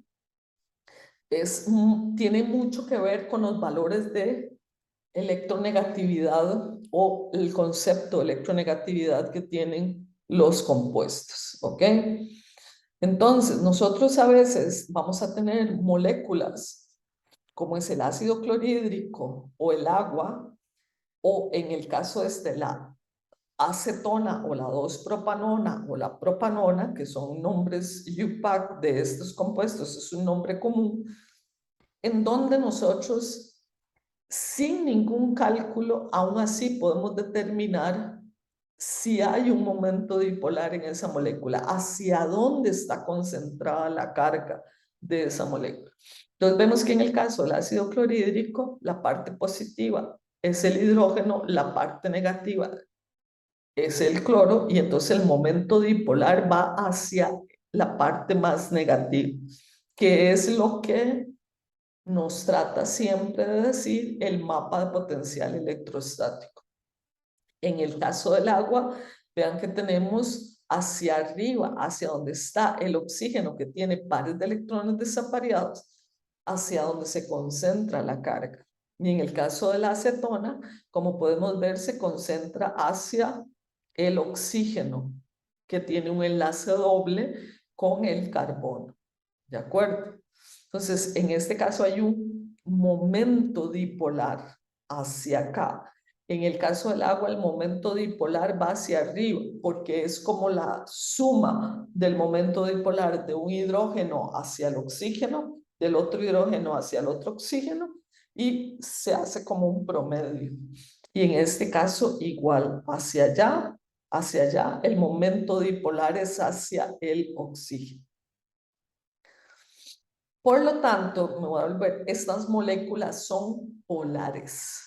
tiene mucho que ver con los valores de electronegatividad o el concepto de electronegatividad que tienen los compuestos, ¿ok? Entonces, nosotros a veces vamos a tener moléculas como es el ácido clorhídrico o el agua, o en el caso de la acetona o la 2-propanona o la propanona, que son nombres UPAC de estos compuestos, es un nombre común, en donde nosotros, sin ningún cálculo, aún así podemos determinar si hay un momento dipolar en esa molécula, hacia dónde está concentrada la carga de esa molécula. Entonces vemos que en el caso del ácido clorhídrico, la parte positiva es el hidrógeno, la parte negativa es el cloro, y entonces el momento dipolar va hacia la parte más negativa, que es lo que nos trata siempre de decir el mapa de potencial electrostático. En el caso del agua, vean que tenemos hacia arriba, hacia donde está el oxígeno que tiene pares de electrones desapareados, hacia donde se concentra la carga. Y en el caso de la acetona, como podemos ver, se concentra hacia el oxígeno, que tiene un enlace doble con el carbono. ¿De acuerdo? Entonces, en este caso hay un momento dipolar hacia acá. En el caso del agua, el momento dipolar va hacia arriba, porque es como la suma del momento dipolar de un hidrógeno hacia el oxígeno, del otro hidrógeno hacia el otro oxígeno, y se hace como un promedio. Y en este caso, igual, hacia allá, el momento dipolar es hacia el oxígeno. Por lo tanto, me voy a volver, estas moléculas son polares.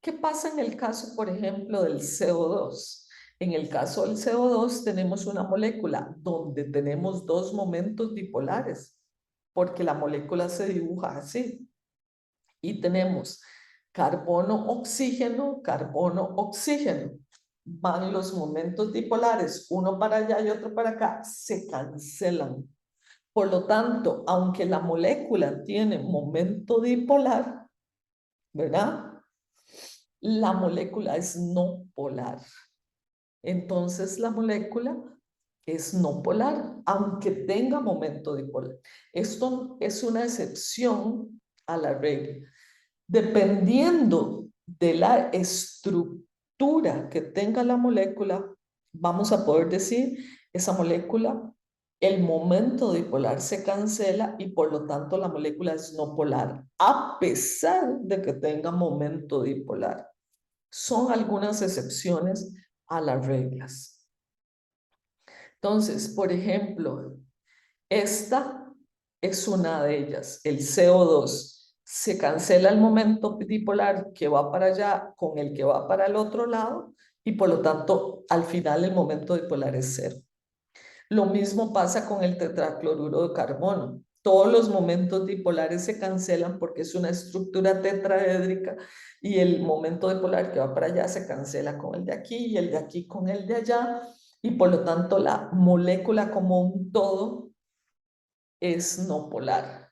¿Qué pasa en el caso, por ejemplo, del CO2? En el caso del CO2 tenemos una molécula donde tenemos dos momentos dipolares, porque la molécula se dibuja así. Y tenemos carbono-oxígeno, carbono-oxígeno. Van los momentos dipolares, uno para allá y otro para acá, se cancelan. Por lo tanto, aunque la molécula tiene momento dipolar, ¿verdad? La molécula es no polar. Entonces, la molécula es no polar, aunque tenga momento dipolar. Esto es una excepción a la regla. Dependiendo de la estructura que tenga la molécula, vamos a poder decir, esa molécula, el momento dipolar se cancela y por lo tanto la molécula es no polar, a pesar de que tenga momento dipolar. Son algunas excepciones a las reglas. Entonces, por ejemplo, esta es una de ellas, el CO2. Se cancela el momento dipolar que va para allá con el que va para el otro lado y por lo tanto al final el momento dipolar es cero. Lo mismo pasa con el tetracloruro de carbono. Todos los momentos dipolares se cancelan porque es una estructura tetraédrica y el momento dipolar que va para allá se cancela con el de aquí y el de aquí con el de allá, y por lo tanto la molécula como un todo es no polar.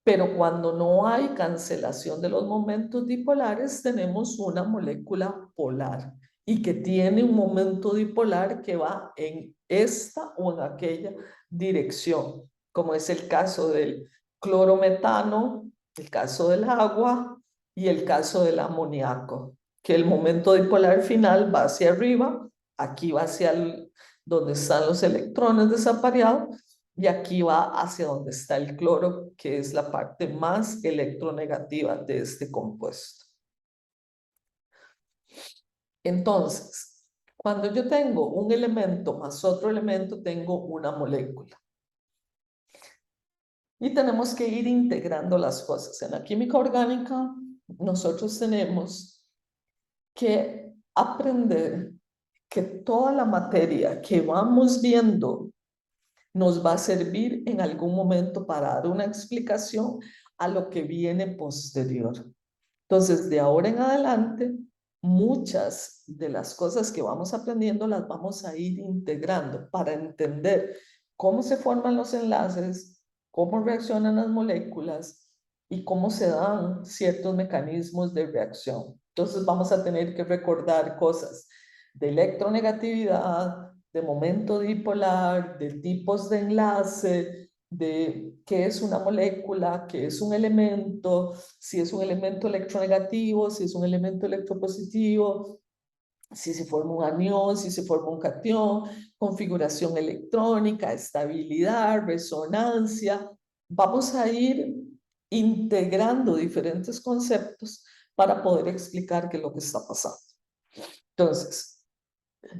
Pero cuando no hay cancelación de los momentos dipolares, tenemos una molécula polar y que tiene un momento dipolar que va en esta o en aquella dirección, como es el caso del clorometano, el caso del agua y el caso del amoníaco, que el momento dipolar final va hacia arriba, aquí va hacia donde están los electrones desapareados, y aquí va hacia donde está el cloro, que es la parte más electronegativa de este compuesto. Entonces, cuando yo tengo un elemento más otro elemento, tengo una molécula. Y tenemos que ir integrando las cosas. En la química orgánica, nosotros tenemos que aprender que toda la materia que vamos viendo nos va a servir en algún momento para dar una explicación a lo que viene posterior. Entonces, de ahora en adelante, muchas de las cosas que vamos aprendiendo las vamos a ir integrando para entender cómo se forman los enlaces, cómo reaccionan las moléculas y cómo se dan ciertos mecanismos de reacción. Entonces, vamos a tener que recordar cosas de electronegatividad, de momento dipolar, de tipos de enlace, de qué es una molécula, qué es un elemento, si es un elemento electronegativo, si es un elemento electropositivo, si se forma un anión, si se forma un catión, configuración electrónica, estabilidad, resonancia. Vamos a ir integrando diferentes conceptos para poder explicar qué es lo que está pasando. Entonces,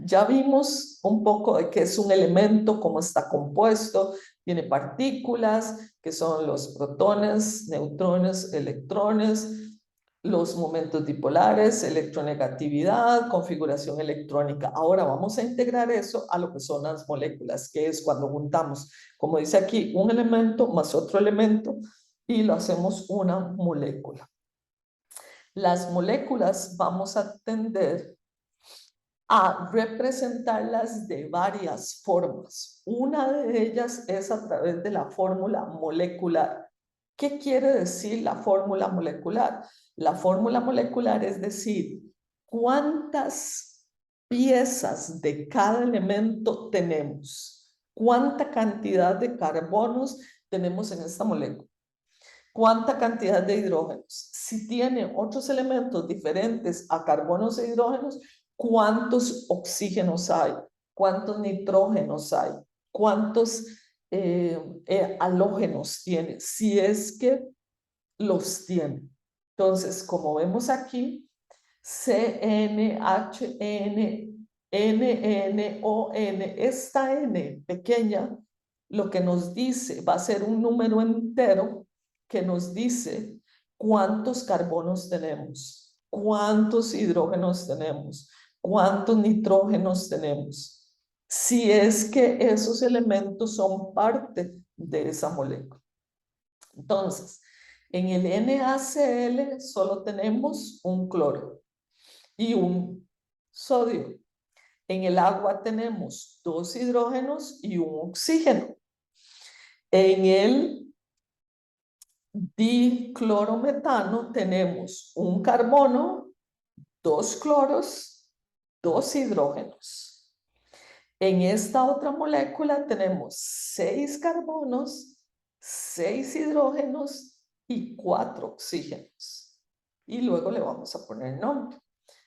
ya vimos un poco de qué es un elemento, cómo está compuesto, tiene partículas, que son los protones, neutrones, electrones, los momentos dipolares, electronegatividad, configuración electrónica. Ahora vamos a integrar eso a lo que son las moléculas, que es cuando juntamos, como dice aquí, un elemento más otro elemento y lo hacemos una molécula. Las moléculas vamos a tender a representarlas de varias formas. Una de ellas es a través de la fórmula molecular. ¿Qué quiere decir la fórmula molecular? La fórmula molecular es decir, cuántas piezas de cada elemento tenemos, cuánta cantidad de carbonos tenemos en esta molécula, cuánta cantidad de hidrógenos. Si tiene otros elementos diferentes a carbonos e hidrógenos, cuántos oxígenos hay, cuántos nitrógenos hay, cuántos halógenos tiene, si es que los tiene. Entonces, como vemos aquí, CNHN, NNON, esta N pequeña, lo que nos dice, va a ser un número entero que nos dice cuántos carbonos tenemos, cuántos hidrógenos tenemos, cuántos nitrógenos tenemos, si es que esos elementos son parte de esa molécula. Entonces, en el NaCl solo tenemos un cloro y un sodio. En el agua tenemos 2 hidrógenos y un oxígeno. En el diclorometano tenemos un carbono, 2 cloros, 2 hidrógenos. En esta otra molécula tenemos 6 carbonos, 6 hidrógenos y 4 oxígenos. Y luego le vamos a poner nombre.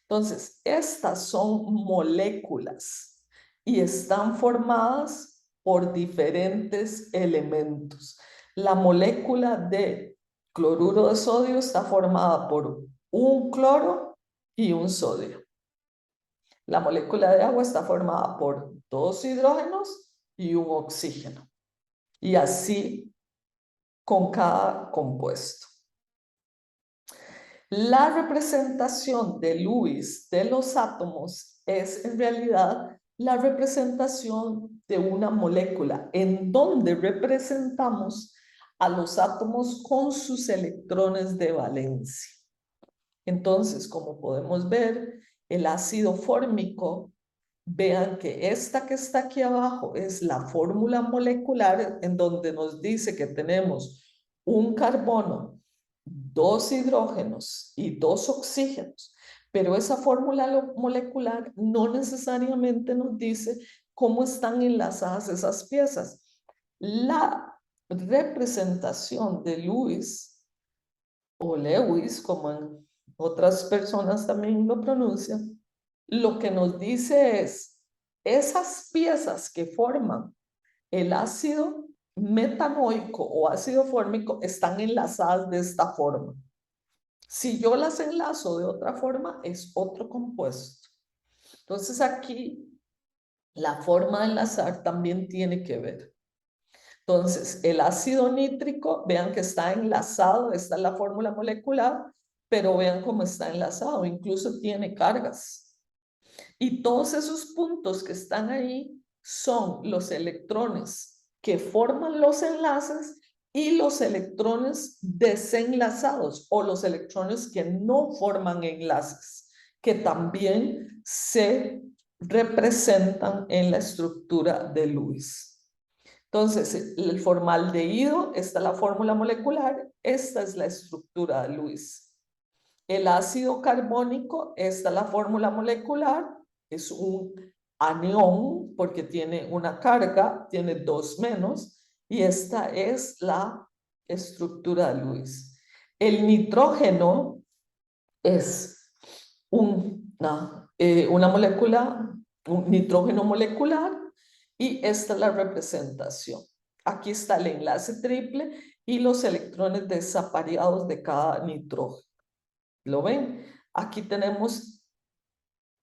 Entonces, estas son moléculas y están formadas por diferentes elementos. La molécula de cloruro de sodio está formada por un cloro y un sodio. La molécula de agua está formada por 2 hidrógenos y un oxígeno. Y así con cada compuesto. La representación de Lewis de los átomos es en realidad la representación de una molécula en donde representamos a los átomos con sus electrones de valencia. Entonces, como podemos ver, el ácido fórmico, vean que esta que está aquí abajo es la fórmula molecular en donde nos dice que tenemos un carbono, 2 hidrógenos y 2 oxígenos, pero esa fórmula molecular no necesariamente nos dice cómo están enlazadas esas piezas. La representación de Lewis o Lewis, como en otras personas también lo pronuncian, lo que nos dice es esas piezas que forman el ácido metanoico o ácido fórmico están enlazadas de esta forma. Si yo las enlazo de otra forma, es otro compuesto. Entonces aquí la forma de enlazar también tiene que ver. Entonces, el ácido nítrico, vean que está enlazado, esta es la fórmula molecular, pero vean cómo está enlazado, incluso tiene cargas. Y todos esos puntos que están ahí son los electrones que forman los enlaces y los electrones desenlazados o los electrones que no forman enlaces, que también se representan en la estructura de Lewis. Entonces, el formaldehído, esta es la fórmula molecular, esta es la estructura de Lewis. El ácido carbónico, esta es la fórmula molecular, es un anión porque tiene una carga, tiene 2 menos, y esta es la estructura de Lewis. El nitrógeno es una molécula, un nitrógeno molecular, y esta es la representación. Aquí está el enlace triple y los electrones desapareados de cada nitrógeno. ¿Lo ven? Aquí tenemos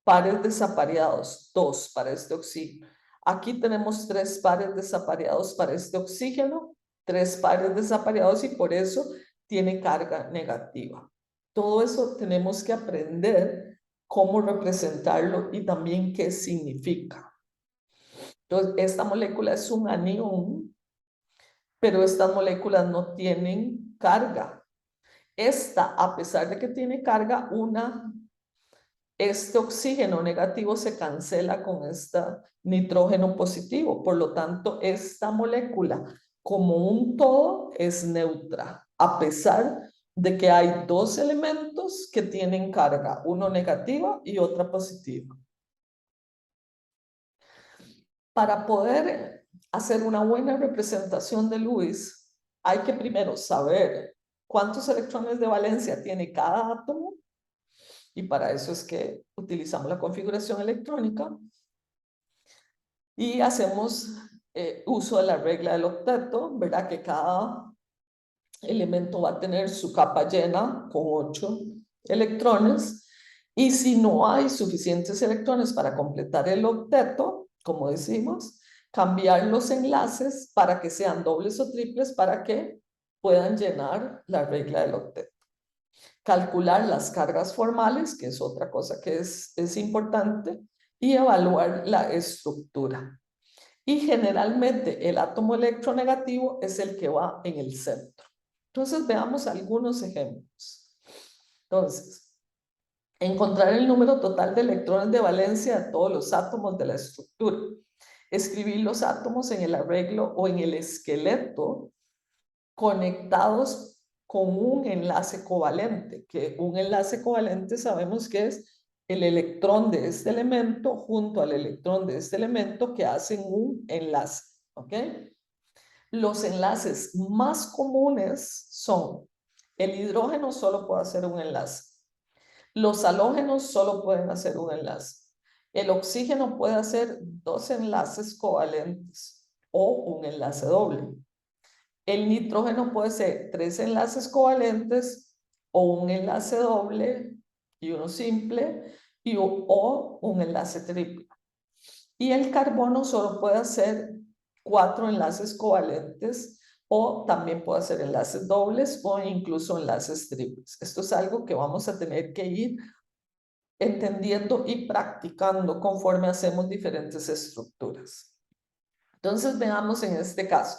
pares desapareados, 2 para este oxígeno. Aquí tenemos 3 pares desapareados para este oxígeno, 3 pares desapareados y por eso tiene carga negativa. Todo eso tenemos que aprender cómo representarlo y también qué significa. Entonces, esta molécula es un anión, pero estas moléculas no tienen carga. Esta, a pesar de que tiene carga, este oxígeno negativo se cancela con este nitrógeno positivo. Por lo tanto, esta molécula como un todo es neutra, a pesar de que hay 2 elementos que tienen carga, uno negativa y otra positiva. Para poder hacer una buena representación de Lewis, hay que primero saber cuántos electrones de valencia tiene cada átomo, y para eso es que utilizamos la configuración electrónica y hacemos uso de la regla del octeto, ¿verdad? Que cada elemento va a tener su capa llena con 8 electrones, y si no hay suficientes electrones para completar el octeto, como decimos, cambiar los enlaces para que sean dobles o triples para que puedan llenar la regla del octeto. Calcular las cargas formales, que es otra cosa que es importante, y evaluar la estructura. Y generalmente el átomo electronegativo es el que va en el centro. Entonces veamos algunos ejemplos. Entonces, encontrar el número total de electrones de valencia de todos los átomos de la estructura. Escribir los átomos en el arreglo o en el esqueleto conectados con un enlace covalente, que un enlace covalente sabemos que es el electrón de este elemento junto al electrón de este elemento que hacen un enlace, ¿ok? Los enlaces más comunes son el hidrógeno solo puede hacer un enlace, los halógenos solo pueden hacer un enlace, el oxígeno puede hacer 2 enlaces covalentes o un enlace doble. El nitrógeno puede ser 3 enlaces covalentes o un enlace doble y uno simple o un enlace triple. Y el carbono solo puede hacer 4 enlaces covalentes o también puede hacer enlaces dobles o incluso enlaces triples. Esto es algo que vamos a tener que ir entendiendo y practicando conforme hacemos diferentes estructuras. Entonces veamos en este caso.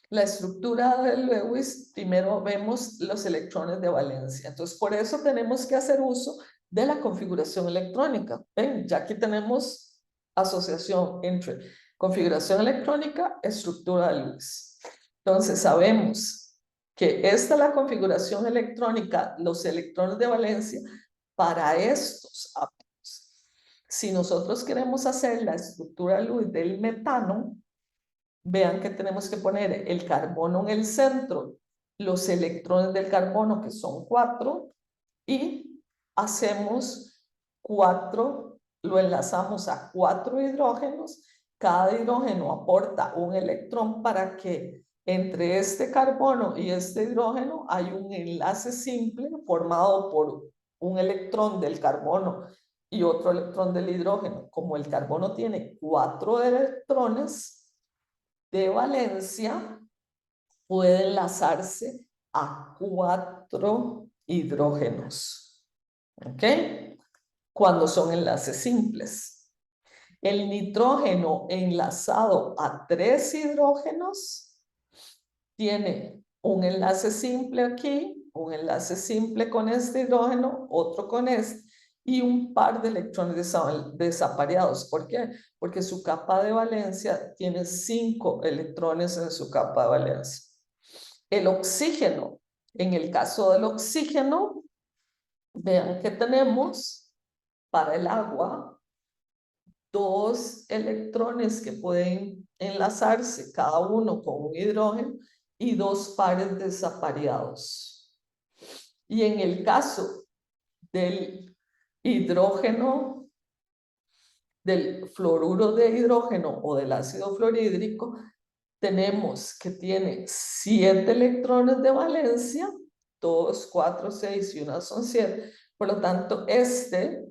La estructura de Lewis, primero vemos los electrones de valencia. Entonces, por eso tenemos que hacer uso de la configuración electrónica. ¿Ven? Ya aquí tenemos asociación entre configuración electrónica, estructura de Lewis. Entonces, sabemos que esta es la configuración electrónica, los electrones de valencia para estos átomos. Si nosotros queremos hacer la estructura de Lewis del metano, vean que tenemos que poner el carbono en el centro, los electrones del carbono, que son 4, y hacemos 4, lo enlazamos a 4 hidrógenos. Cada hidrógeno aporta un electrón para que entre este carbono y este hidrógeno hay un enlace simple formado por un electrón del carbono y otro electrón del hidrógeno. Como el carbono tiene 4 electrones de valencia, puede enlazarse a 4 hidrógenos, ¿ok? Cuando son enlaces simples. El nitrógeno enlazado a 3 hidrógenos tiene un enlace simple aquí, un enlace simple con este hidrógeno, otro con este, y un par de electrones desapareados. ¿Por qué? Porque su capa de valencia tiene 5 electrones en su capa de valencia. El oxígeno, en el caso del oxígeno, vean que tenemos para el agua 2 electrones que pueden enlazarse, cada uno con un hidrógeno, y 2 pares desapareados. Y en el caso del hidrógeno, del fluoruro de hidrógeno o del ácido fluorhídrico, tenemos que tiene 7 electrones de valencia, 2, 4, 6 y una son 7. Por lo tanto, este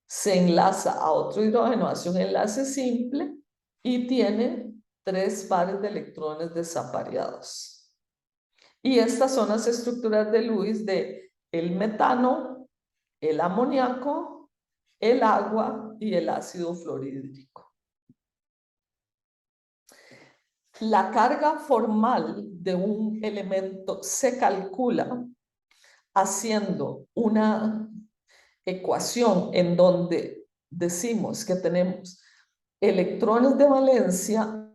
se enlaza a otro hidrógeno, hace un enlace simple y tiene 3 pares de electrones desapareados. Y estas son las estructuras de Lewis de el metano, el amoníaco, el agua y el ácido fluorhídrico. La carga formal de un elemento se calcula haciendo una ecuación en donde decimos que tenemos electrones de valencia